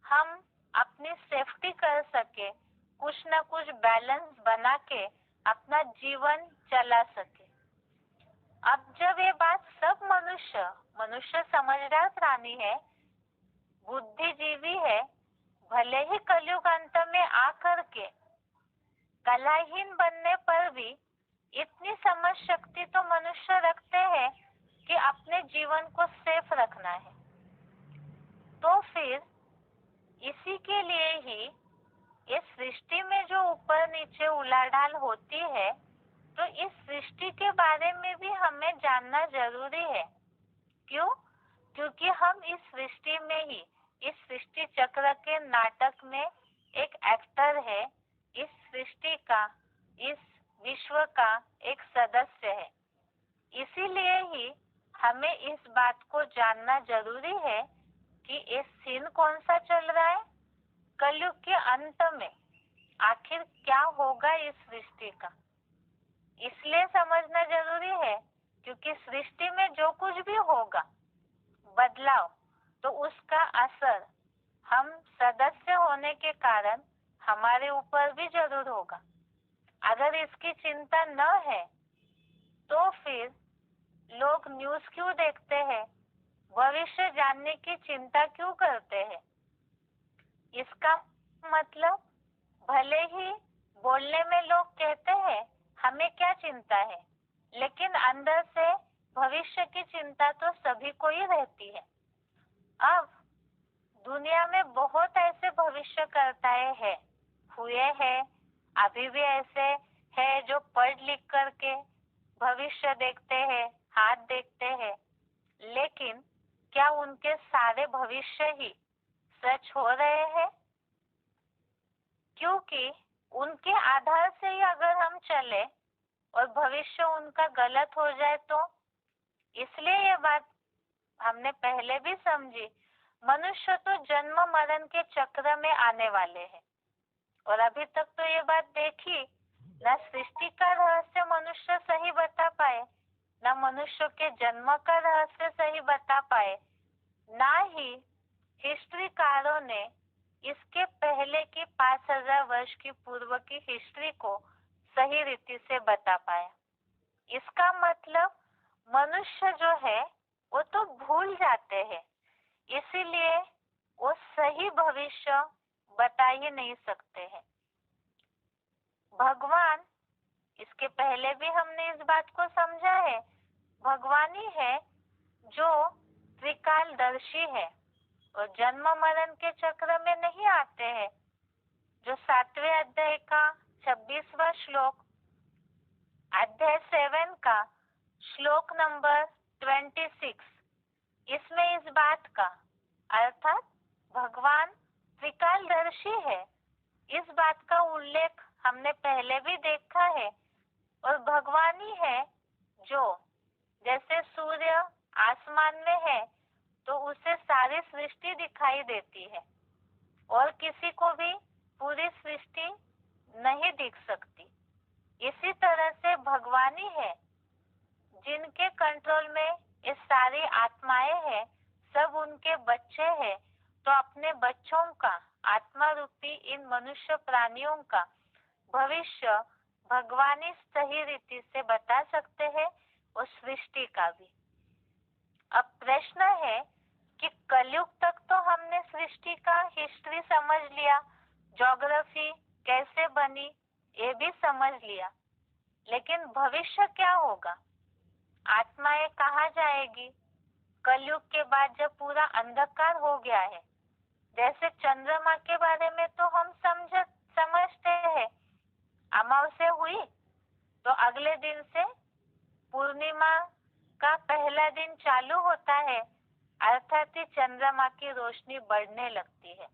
हम अपनी सेफ्टी कर सके, कुछ न कुछ बैलेंस बना के अपना जीवन चला सके। अब जब ये बात सब मनुष्य समझदार प्राणी है, बुद्धिजीवी है, भले ही कलयुग अंत में आकर के कलाहीन बनने पर भी इतनी समझ शक्ति तो मनुष्य रखते हैं कि अपने जीवन को सेफ रखना है। तो फिर इसी के लिए ही इस सृष्टि में जो ऊपर नीचे उलाढाल होती है, तो इस सृष्टि के बारे में भी हमें जानना जरूरी है। क्यों? क्योंकि हम इस सृष्टि में ही, इस सृष्टि चक्र के नाटक में एक एक्टर है, इस सृष्टि का, इस विश्व का एक सदस्य है। इसीलिए ही हमें इस बात को जानना जरूरी है कि इस सीन कौन सा चल रहा है, कलयुग के अंत में आखिर क्या होगा इस सृष्टि का। इसलिए समझना जरूरी है क्योंकि सृष्टि में जो कुछ भी होगा बदलाव, तो उसका असर हम सदस्य होने के कारण हमारे ऊपर भी जरूर होगा। अगर इसकी चिंता न है तो फिर लोग न्यूज़ क्यों देखते हैं, भविष्य जानने की चिंता क्यों करते हैं? इसका मतलब भले ही बोलने में लोग कहते हैं हमें क्या चिंता है, लेकिन अंदर से भविष्य की चिंता तो सभी को ही रहती है। अब दुनिया में बहुत ऐसे भविष्यकर्ताएं हैं, हुए हैं, अभी भी ऐसे हैं जो पढ़ लिख करके भविष्य देखते हैं, हाथ देखते हैं, लेकिन क्या उनके सारे भविष्य ही सच हो रहे हैं? क्योंकि उनके आधार से ही अगर हम चले और भविष्य उनका गलत हो जाए तो, इसलिए ये बात हमने पहले भी समझी, मनुष्य तो जन्म मरण के चक्र में आने वाले हैं। और अभी तक तो ये बात देखी, न सृष्टि का रहस्य मनुष्य सही बता पाए, न मनुष्य के जन्म का रहस्य सही बता पाए, ना ही हिस्ट्रीकारों ने इसके पहले की 5000 वर्ष की पूर्व की हिस्ट्री को सही रीति से बता पाया। इसका मतलब मनुष्य जो है वो तो भूल जाते हैं, इसीलिए वो सही भविष्य बता ही नहीं सकते हैं। भगवान, इसके पहले भी हमने इस बात को समझा है, भगवान ही है जो त्रिकालदर्शी है और जन्म मरण के चक्र में नहीं आते हैं। जो 7वें अध्याय का 26वां श्लोक, अध्याय 7 का श्लोक नंबर 26, इसमें इस बात का अर्थात भगवान त्रिकालदर्शी है, इस बात का उल्लेख हमने पहले भी देखा है। और भगवान ही है जो, जैसे सूर्य आसमान में है तो उसे सारी सृष्टि दिखाई देती है और किसी को भी पूरी सृष्टि नहीं दिख सकती। इसी तरह से भगवान ही है जिनके कंट्रोल में ये सारी आत्माएं हैं, सब उनके बच्चे हैं। तो अपने बच्चों का, आत्मा रूपी इन मनुष्य प्राणियों का भविष्य भगवान ही सही रीति से बता सकते हैं और सृष्टि का भी। अब प्रश्न है कि कलयुग तक तो हमने सृष्टि का हिस्ट्री समझ लिया, ज्योग्राफी कैसे बनी ये भी समझ लिया, लेकिन भविष्य क्या होगा? आत्माएं कहाँ जाएगी? कलयुग के बाद जब पूरा अंधकार हो गया है, जैसे चंद्रमा के बारे में तो हम समझते हैं, अमावस्या हुई तो अगले दिन से पूर्णिमा का पहला दिन चालू होता है, अर्थात ही चंद्रमा की रोशनी बढ़ने लगती है।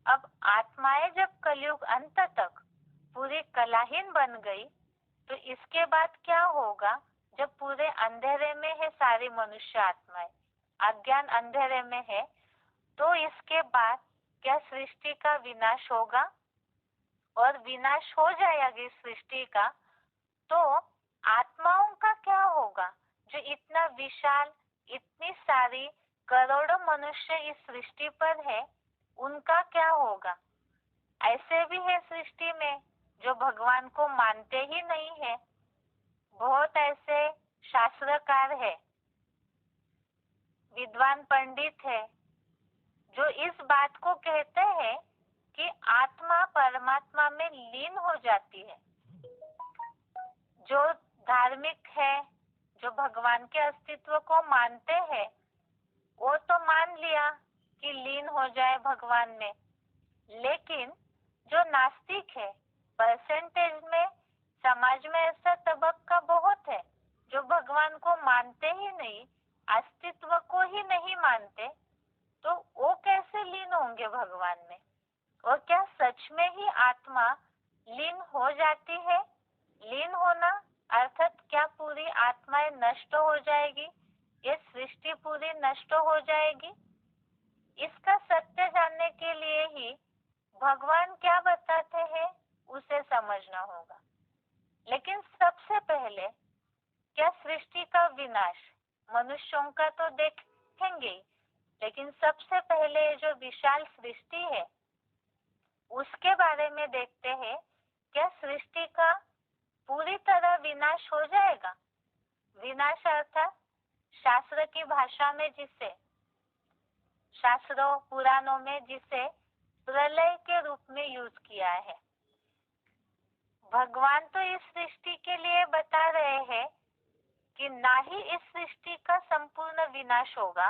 अब आत्माएं जब कलयुग अंत तक पूरी कलाहीन बन गई, तो इसके बाद क्या होगा? जब पूरे अंधेरे में है सारी मनुष्य आत्माएं, अज्ञान अंधेरे में है, तो इसके बाद क्या सृष्टि का विनाश होगा? और विनाश हो जाएगी सृष्टि का, तो आत्माओं का क्या होगा? जो इतना विशाल, इतनी सारी करोड़ों मनुष्य इस सृष्टि पर है, उनका क्या होगा? ऐसे भी है सृष्टि में जो भगवान को मानते ही नहीं है। बहुत ऐसे शास्त्रकार है, विद्वान पंडित है, जो इस बात को कहते हैं कि आत्मा परमात्मा में लीन हो जाती है। जो धार्मिक है, जो भगवान के अस्तित्व को मानते हैं, वो तो मान लिया कि लीन हो जाए भगवान में, लेकिन जो नास्तिक है, परसेंटेज में समाज में ऐसा तबका बहुत है जो भगवान को मानते ही नहीं, अस्तित्व को ही नहीं मानते, तो वो कैसे लीन होंगे भगवान में? और क्या सच में ही आत्मा लीन हो जाती है? लीन होना अर्थात क्या पूरी आत्माएं नष्ट हो जाएगी, ये सृष्टि पूरी नष्ट हो जाएगी? इसका सत्य जानने के लिए ही भगवान क्या बताते हैं उसे समझना होगा। लेकिन सबसे पहले क्या सृष्टि का विनाश, मनुष्यों का तो देखेंगे, लेकिन सबसे पहले जो विशाल सृष्टि है उसके बारे में देखते हैं। क्या सृष्टि का पूरी तरह विनाश हो जाएगा? विनाश अर्थात शास्त्र की भाषा में जिसे, शास्त्रों पुराणों में जिसे प्रलय के रूप में यूज किया है। भगवान तो इस सृष्टि के लिए बता रहे हैं कि ना ही इस सृष्टि का संपूर्ण विनाश होगा,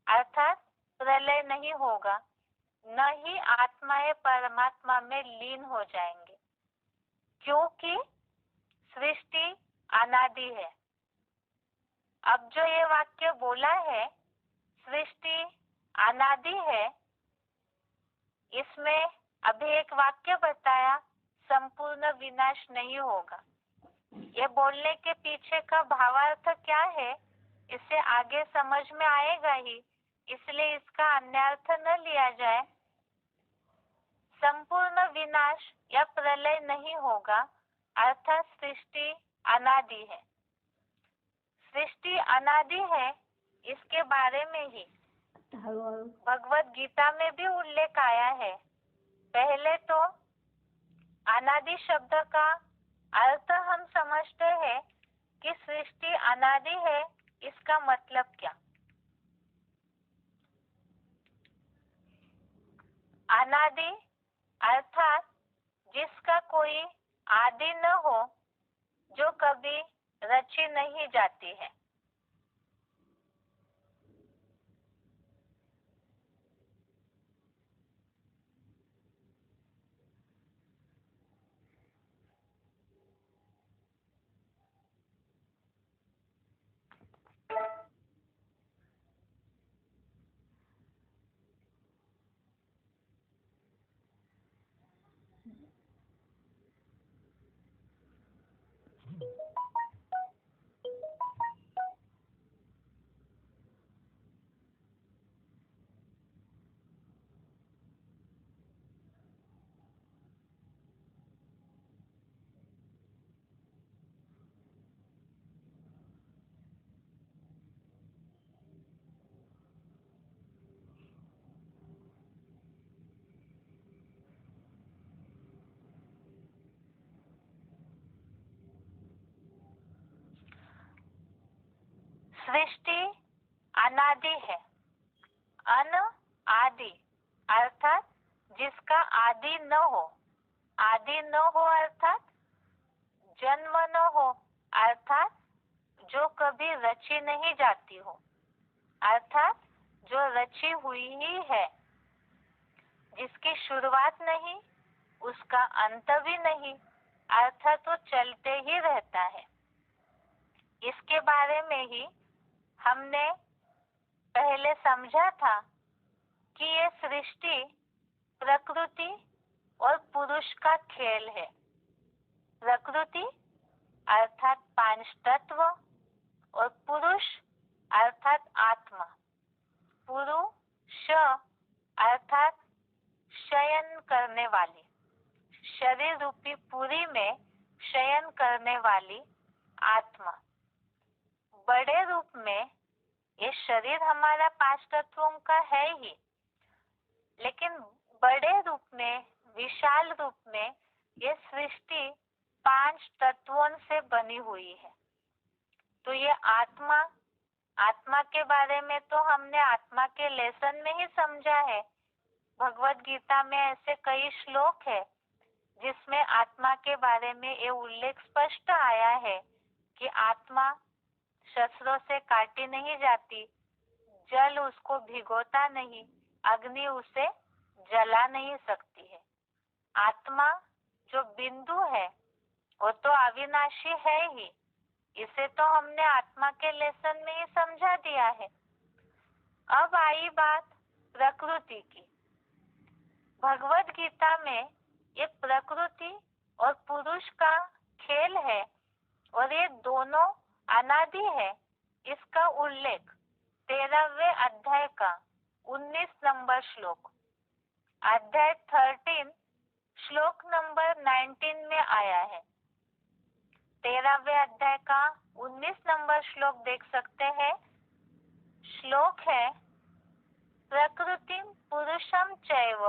अर्थात प्रलय नहीं होगा, न ही आत्माएं परमात्मा में लीन हो जाएंगे, क्योंकि सृष्टि अनादि है। अब जो ये वाक्य बोला है, सृष्टि अनादि है, इसमें अभी एक वाक्य बताया, संपूर्ण विनाश नहीं होगा। ये बोलने के पीछे का भावार्थ क्या है, इसे आगे समझ में आएगा ही, इसलिए इसका अन्यर्थ न लिया जाए। संपूर्ण विनाश या प्रलय नहीं होगा, अर्थात सृष्टि अनादि है। सृष्टि अनादि है, इसके बारे में ही भगवत गीता में भी उल्लेख आया है। पहले तो अनादि शब्द का अर्थ हम समझते हैं कि सृष्टि अनादि है, इसका मतलब क्या? अनादि अर्थात जिसका कोई आदि न हो, जो कभी रची नहीं जाती है। सृष्टि अनादि है। अन आदि अर्थात जिसका आदि न हो। आदि न हो अर्थात जन्म न हो, अर्थात जो कभी रची नहीं जाती हो, अर्थात जो रची हुई ही है, जिसकी शुरुआत नहीं, उसका अंत भी नहीं, अर्थात तो चलते ही रहता है। इसके बारे में ही हमने पहले समझा था कि ये सृष्टि प्रकृति और पुरुष का खेल है। प्रकृति अर्थात पांच तत्व और पुरुष अर्थात आत्मा। पुरुष अर्थात शयन करने वाली, शरीर रूपी पुरी में शयन करने वाली आत्मा। बड़े रूप में ये शरीर हमारा पांच तत्वों का है ही, लेकिन बड़े रूप में, विशाल रूप में ये सृष्टि पांच तत्वों से बनी हुई है। तो ये आत्मा, आत्मा के बारे में तो हमने आत्मा के लेसन में ही समझा है। भगवत गीता में ऐसे कई श्लोक है जिसमें आत्मा के बारे में ये उल्लेख स्पष्ट आया है कि आत्मा शस्त्रों से काटी नहीं जाती, जल उसको भिगोता नहीं, अग्नि उसे जला नहीं सकती है। आत्मा जो बिंदु है वो तो अविनाशी है ही, इसे तो हमने आत्मा के लेसन में ही समझा दिया है। अब आई बात प्रकृति की। भगवत गीता में ये प्रकृति और पुरुष का खेल है और ये दोनों अनादि है। इसका उल्लेख 13वें अध्याय का 19 नंबर श्लोक, अध्याय 13 श्लोक नंबर 19 में आया है। 13वें अध्याय का 19 नंबर श्लोक देख सकते हैं। श्लोक है, प्रकृतिं पुरुषं चैव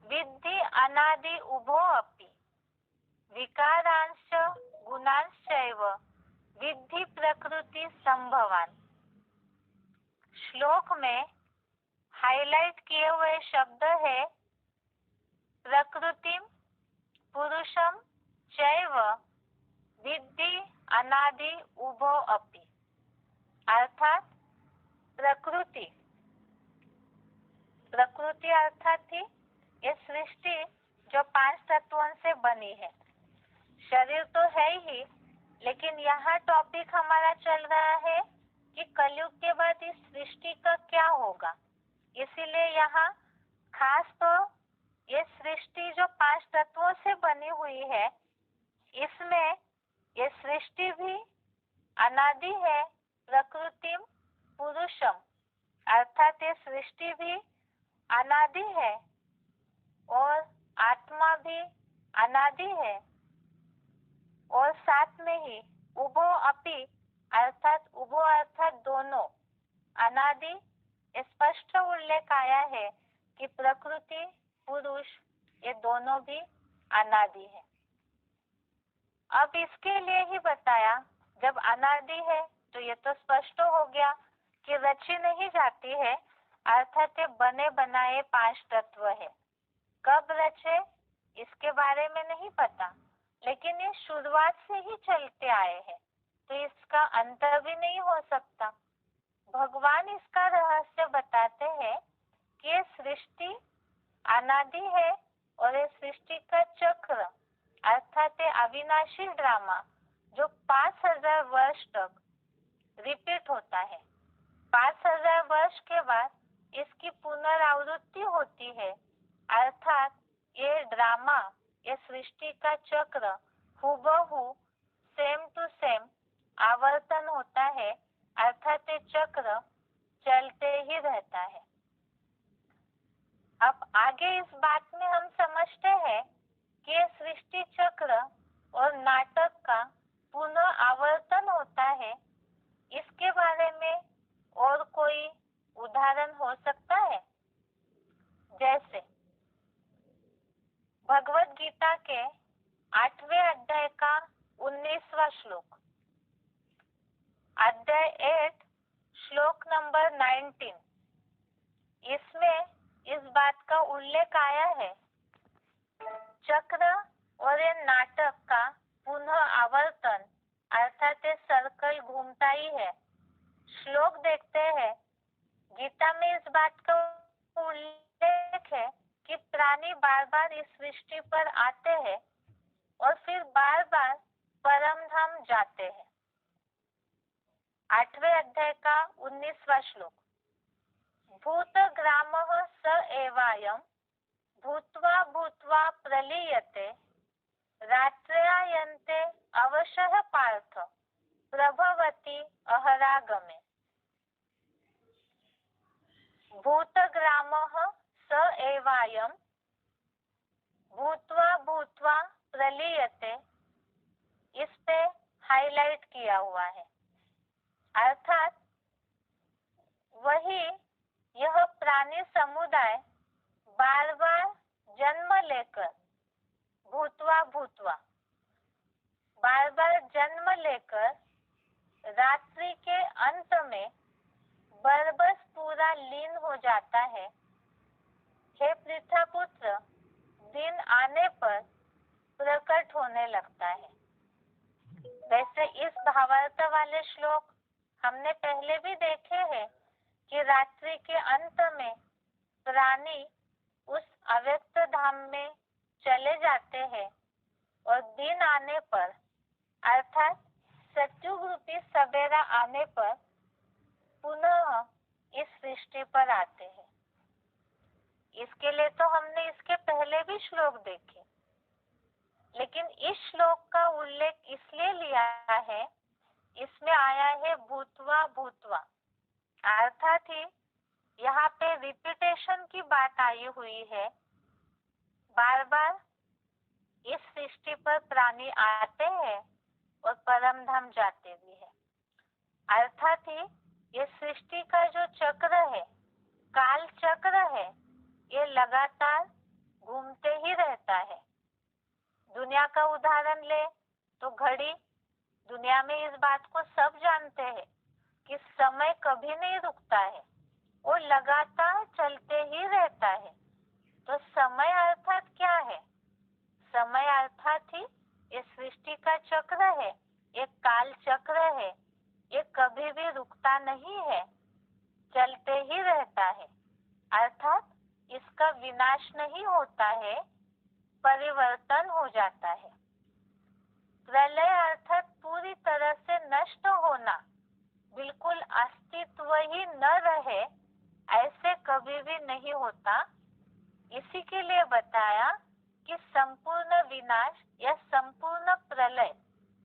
विद्धि अनादि उभो अपि विकारांश्च गुणांश्चैव विद्धि प्रकृति संभवान। श्लोक में हाईलाइट किए हुए शब्द है प्रकृतिं पुरुषं चैव विद्धि अनादि उभो अपि, अर्थात प्रकृति अर्थात थी ये सृष्टि जो पांच तत्वों से बनी है। शरीर तो है ही, लेकिन यहाँ टॉपिक हमारा चल रहा है कि कलयुग के बाद इस सृष्टि का क्या होगा। इसीलिए यहाँ खास तो ये सृष्टि जो पांच तत्वों से बनी हुई है, इसमें ये सृष्टि भी अनादि है। प्रकृतिम पुरुषम अर्थात ये सृष्टि भी अनादि है और आत्मा भी अनादि है, और साथ में ही उभो अपि अर्थात दोनों अनादि। स्पष्ट उल्लेख आया है कि प्रकृति पुरुष ये दोनों भी अनादि है। अब इसके लिए ही बताया, जब अनादि है तो ये तो स्पष्ट हो गया कि रची नहीं जाती है, अर्थात ये बने बनाए पांच तत्व है। कब रचे इसके बारे में नहीं पता, लेकिन ये शुरुआत से ही चलते आए हैं, तो इसका अंत भी नहीं हो सकता। भगवान इसका रहस्य बताते हैं कि ये सृष्टि अनादि है और ये सृष्टि का चक्र अर्थात अविनाशी ड्रामा जो 5000 वर्ष तक रिपीट होता है। 5000 वर्ष के बाद इसकी पुनरावृत्ति होती है, अर्थात ये ड्रामा, ये सृष्टि का चक्र हूबहू सेम टू सेम आवर्तन होता है, अर्थात ये चक्र चलते ही रहता है। अब आगे इस बात में हम समझते हैं कि ये सृष्टि चक्र और नाटक का पुनः आवर्तन होता है। इसके बारे में और कोई उदाहरण हो सकता है? जैसे भगवत गीता के 8वें अध्याय का 19वां श्लोक, अध्याय 8 श्लोक नंबर 19। इसमें इस बात का उल्लेख आया है, चक्र और ये नाटक का पुनः आवर्तन अर्थात ये सर्कल घूमता ही है। श्लोक देखते हैं, गीता में इस बात का उल्लेख है कि प्राणी बार बार इस सृष्टि पर आते हैं और फिर बार बार परम धाम जाते हैं। 8वें अध्याय का 19वां श्लोक, भूतग्रामः स एवायं भूत्वा भूत्वा प्रलीयते रात्रयायन्ते अवशः पार्थ प्रभवति अहरागमे। भूतग्रामः स एवायं भूत्वा भूत्वा प्रलीयते, इस पे हाईलाइट किया हुआ है, अर्थात वही यह प्राणी समुदाय बार बार जन्म लेकर भूतवा भूतवा बार बार जन्म लेकर रात्रि के अंत में बरबस पूरा लीन हो जाता है। हे पृथ्वीपुत्र, दिन आने पर प्रकट होने लगता है। वैसे इस भावार्थ वाले श्लोक हमने पहले भी देखे हैं कि रात्रि के अंत में प्राणी उस अव्यक्त धाम में चले जाते हैं और दिन आने पर अर्थात सत्युग रूपी सवेरा आने पर पुनः इस सृष्टि पर आते हैं। इसके लिए तो हमने इसके पहले भी श्लोक देखे, लेकिन इस श्लोक का उल्लेख इसलिए लिया है, इसमें आया है भूतवा भूतवा, अर्थात ही यहाँ पे रिपीटेशन की बात आई हुई है। बार बार इस सृष्टि पर प्राणी आते हैं और परम धाम जाते भी है, अर्थात ही ये सृष्टि का जो चक्र है, काल चक्र है, ये लगातार घूमते ही रहता है। दुनिया का उदाहरण ले तो घड़ी, दुनिया में इस बात को सब जानते हैं कि समय कभी नहीं रुकता है, वो लगातार चलते ही रहता है। तो समय अर्थात क्या है? समय अर्थात ही ये सृष्टि का चक्र है, ये काल चक्र है, ये कभी भी रुकता नहीं है, चलते ही रहता है, अर्थात इसका विनाश नहीं होता है, परिवर्तन हो जाता है। प्रलय अर्थात पूरी तरह से नष्ट होना, बिल्कुल अस्तित्व ही न रहे, ऐसे कभी भी नहीं होता। इसी के लिए बताया कि संपूर्ण विनाश या संपूर्ण प्रलय,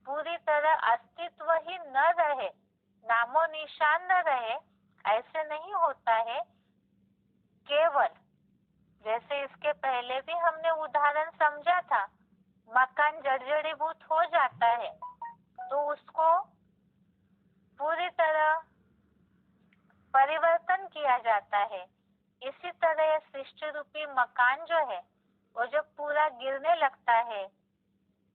पूरी तरह अस्तित्व ही न रहे, नामो निशान न रहे, ऐसे नहीं होता है। केवल जैसे इसके पहले भी हमने उदाहरण समझा था, मकान जर्जरीभूत हो जाता है तो उसको पूरी तरह परिवर्तन किया जाता है। इसी तरह सृष्टि रूपी मकान जो है, वो जब पूरा गिरने लगता है,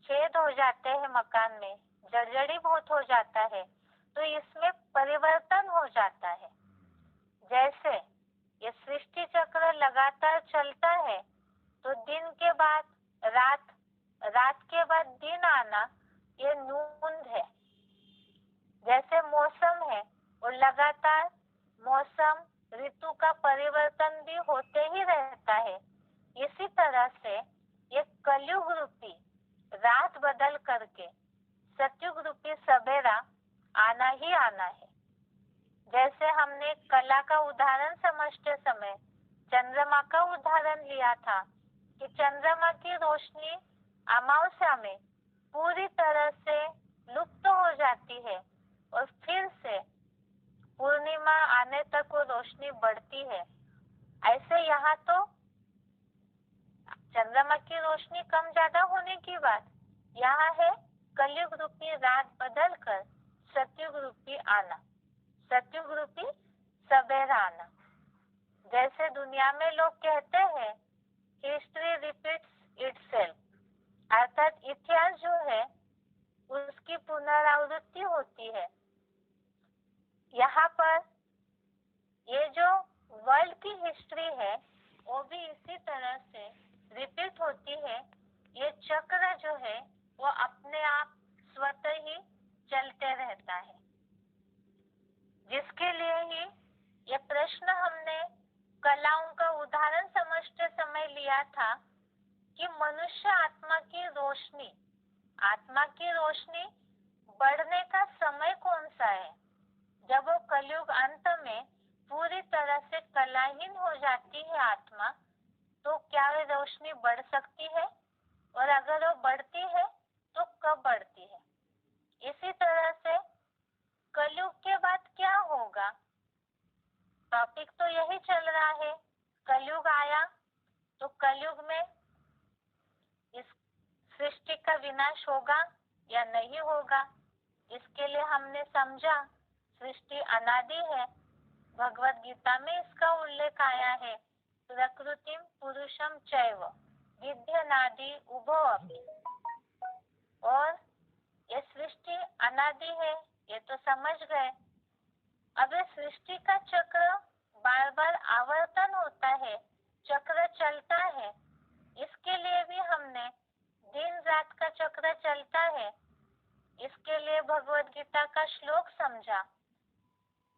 छेद हो जाते हैं मकान में, जर्जरीभूत हो जाता है, तो इसमें परिवर्तन हो जाता है। जैसे ये सृष्टि चक्र लगातार चलता है तो दिन के बाद रात, रात के बाद दिन आना, ये नूंद है। जैसे मौसम है, वो लगातार मौसम ऋतु का परिवर्तन भी होते ही रहता है। इसी तरह से ये कलयुग रूपी रात बदल करके सतयुग रूपी सवेरा आना ही आना है। जैसे हमने कला का उदाहरण समझते समय चंद्रमा का उदाहरण लिया था कि चंद्रमा की रोशनी अमावस्या में पूरी तरह से लुप्त हो जाती है और फिर से पूर्णिमा आने तक वो रोशनी बढ़ती है। ऐसे यहाँ तो चंद्रमा की रोशनी कम ज्यादा होने की बात, यहाँ है कलयुग रूपी रात बदल कर सतयुग रूपी आना, सतयुग रूपी सवेरा आना। जैसे दुनिया में लोग कहते हैं हिस्ट्री रिपीट्स इटसेल्फ, अर्थात इतिहास जो है उसकी पुनरावृत्ति होती है। यहाँ पर ये जो वर्ल्ड की हिस्ट्री है वो भी इसी तरह से रिपीट होती है। ये चक्र जो है वो अपने आप स्वतः ही चलते रहता है, जिसके लिए ही ये प्रश्न हमने कलाओं का उदाहरण समझते समय लिया था कि मनुष्य आत्मा की रोशनी बढ़ने का समय कौन सा है? जब वो कलयुग अंत में पूरी तरह से कलाहीन हो जाती है आत्मा, तो क्या वे रोशनी बढ़ सकती है? और अगर वो बढ़ती है तो कब बढ़ती है? इसी तरह से कलयुग के बाद क्या होगा? टॉपिक तो यही चल रहा है। कलयुग आया तो कलयुग में इस सृष्टि का विनाश होगा या नहीं होगा? इसके लिए हमने समझा सृष्टि अनादि है। भगवत गीता में इसका उल्लेख आया है, प्रकृतिम पुरुषम चैव विद्यनादि उभो अपि। और ये सृष्टि अनादि है, ये तो समझ गए। अब ये सृष्टि का चक्र बार बार आवर्तन होता है, चक्र चलता है। इसके लिए भी हमने दिन रात का चक्र चलता है, इसके लिए भगवत गीता का श्लोक समझा,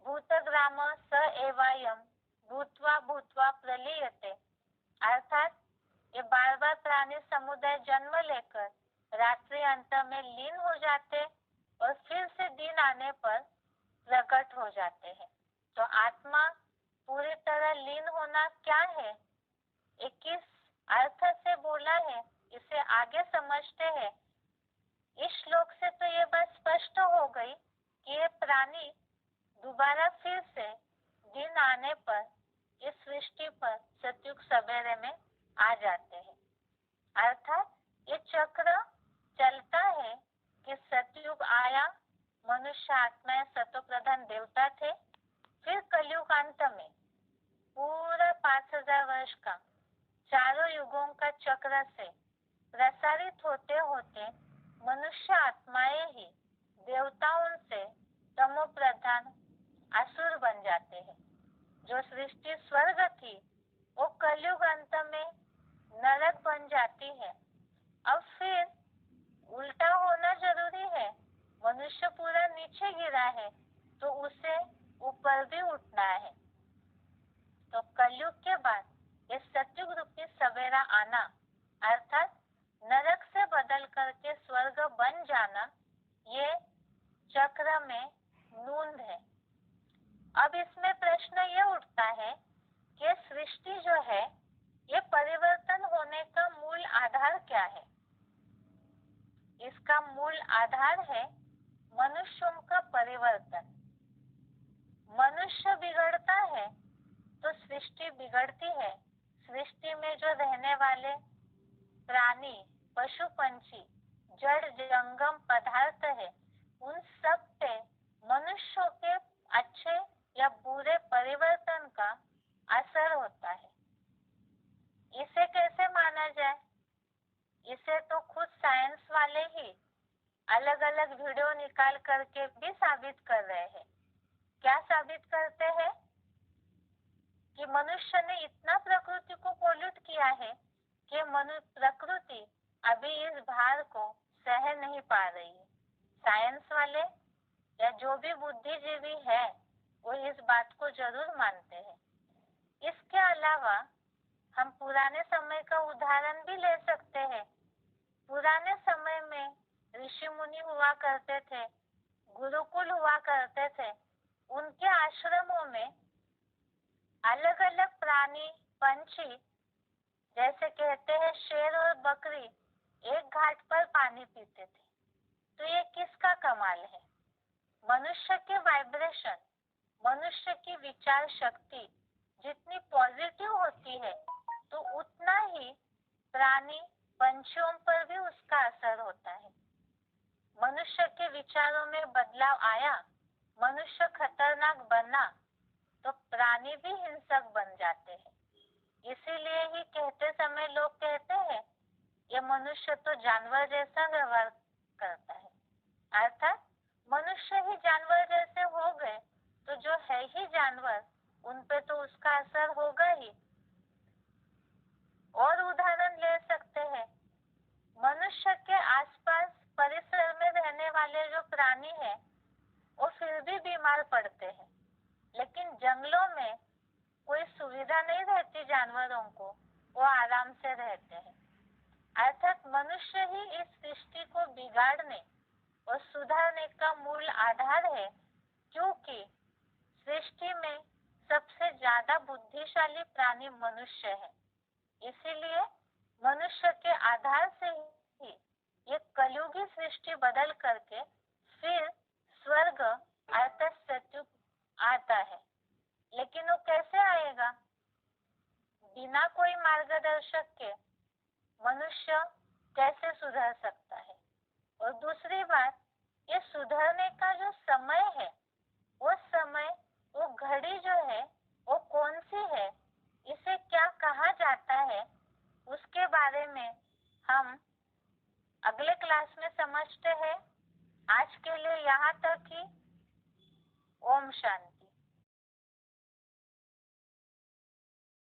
भूतग्राम स एवायम भूत्वा भूत्वा प्रलीयते। अर्थात ये बार बार प्राणी समुदाय जन्म लेकर रात्रि अंत में लीन हो जाते और फिर से दिन आने पर प्रकट हो जाते हैं। तो आत्मा पूरी तरह लीन होना क्या है, ये किस अर्थ से बोला है, इसे आगे समझते हैं। इस श्लोक से तो ये बात स्पष्ट हो गई कि ये प्राणी दोबारा फिर से दिन आने पर इस सृष्टि पर सतयुग सवेरे में आ जाते हैं। अर्थात ये चक्र चलता है कि सतयुग आया, मनुष्य आत्मा सतो प्रधान देवता थे, फिर कलयुग अंत में पूरा 5000 वर्ष का चारों युगों का चक्र से प्रसारित होते होते मनुष्य आत्माएं ही देवताओं से तमो प्रधान असुर बन जाते हैं। जो सृष्टि स्वर्ग थी वो कलयुग अंत में नरक बन जाती है। अब फिर उल्टा होना जरूरी है। मनुष्य पूरा नीचे गिरा है तो उसे ऊपर भी उठना है। तो कलयुग के बाद इस सतयुग रूपी सवेरा आना, अर्थात नरक से बदल करके स्वर्ग बन जाना, ये चक्र में नूंद है। अब इसमें प्रश्न ये उठता है कि सृष्टि जो है ये परिवर्तन होने का मूल आधार क्या है? इसका मूल आधार है मनुष्यों का परिवर्तन। मनुष्य बिगड़ता है तो सृष्टि बिगड़ती है। सृष्टि में जो रहने वाले प्राणी, पशु पंछी, जड़ जंगम पदार्थ है, उन सब पे मनुष्यों के अच्छे या बुरे परिवर्तन का असर होता है। इसे कैसे माना जाए? इसे तो खुद साइंस वाले ही अलग अलग वीडियो निकाल करके भी साबित कर रहे हैं। क्या साबित करते हैं? कि मनुष्य ने इतना प्रकृति को पोल्यूट किया है कि प्रकृति अभी इस भार को सह नहीं पा रही है। साइंस वाले या जो भी बुद्धिजीवी है वो इस बात को जरूर मानते हैं। इसके अलावा हम पुराने समय का उदाहरण भी ले सकते हैं। पुराने समय में ऋषि मुनि हुआ करते थे, गुरुकुल हुआ करते थे। उनके आश्रमों में अलग अलग प्राणी, पंछी, जैसे कहते हैं शेर और बकरी, एक घाट पर पानी पीते थे। तो ये किसका कमाल है? मनुष्य के वाइब्रेशन, मनुष्य की विचार शक्ति जितनी पॉजिटिव होती है तो उतना ही प्राणी पंछियों पर भी उसका असर होता है। मनुष्य के विचारों में बदलाव आया, मनुष्य खतरनाक बना तो प्राणी भी हिंसक बन जाते हैं। इसीलिए ही कहते समय लोग कहते हैं ये मनुष्य तो जानवर जैसा व्यवहार करता है। अर्थात मनुष्य ही जानवर जैसे हो गए तो है ही जानवर, उन पे तो उसका असर होगा ही। और उदाहरण ले सकते हैं, मनुष्य के आसपास परिसर में रहने वाले जो प्राणी हैं वो फिर भी बीमार पड़ते हैं, लेकिन जंगलों में कोई सुविधा नहीं रहती जानवरों को, वो आराम से रहते हैं। अर्थात मनुष्य ही इस सृष्टि को बिगाड़ने और सुधारने का मूल आधार है, क्योंकि सृष्टि में सबसे ज्यादा बुद्धिशाली प्राणी मनुष्य है। इसीलिए मनुष्य के आधार से ही ये कलयुगी सृष्टि बदल करके फिर स्वर्ग अर्थात सत्युग आता है। लेकिन वो कैसे आएगा? बिना कोई मार्गदर्शक के मनुष्य कैसे सुधर सकता है? और दूसरी बात, ये सुधरने का जो समय है, वो समय, वो घड़ी जो है वो कौन सी है, इसे क्या कहा जाता है, उसके बारे में हम अगले क्लास में समझते हैं। आज के लिए यहाँ तक ही। ओम शांति।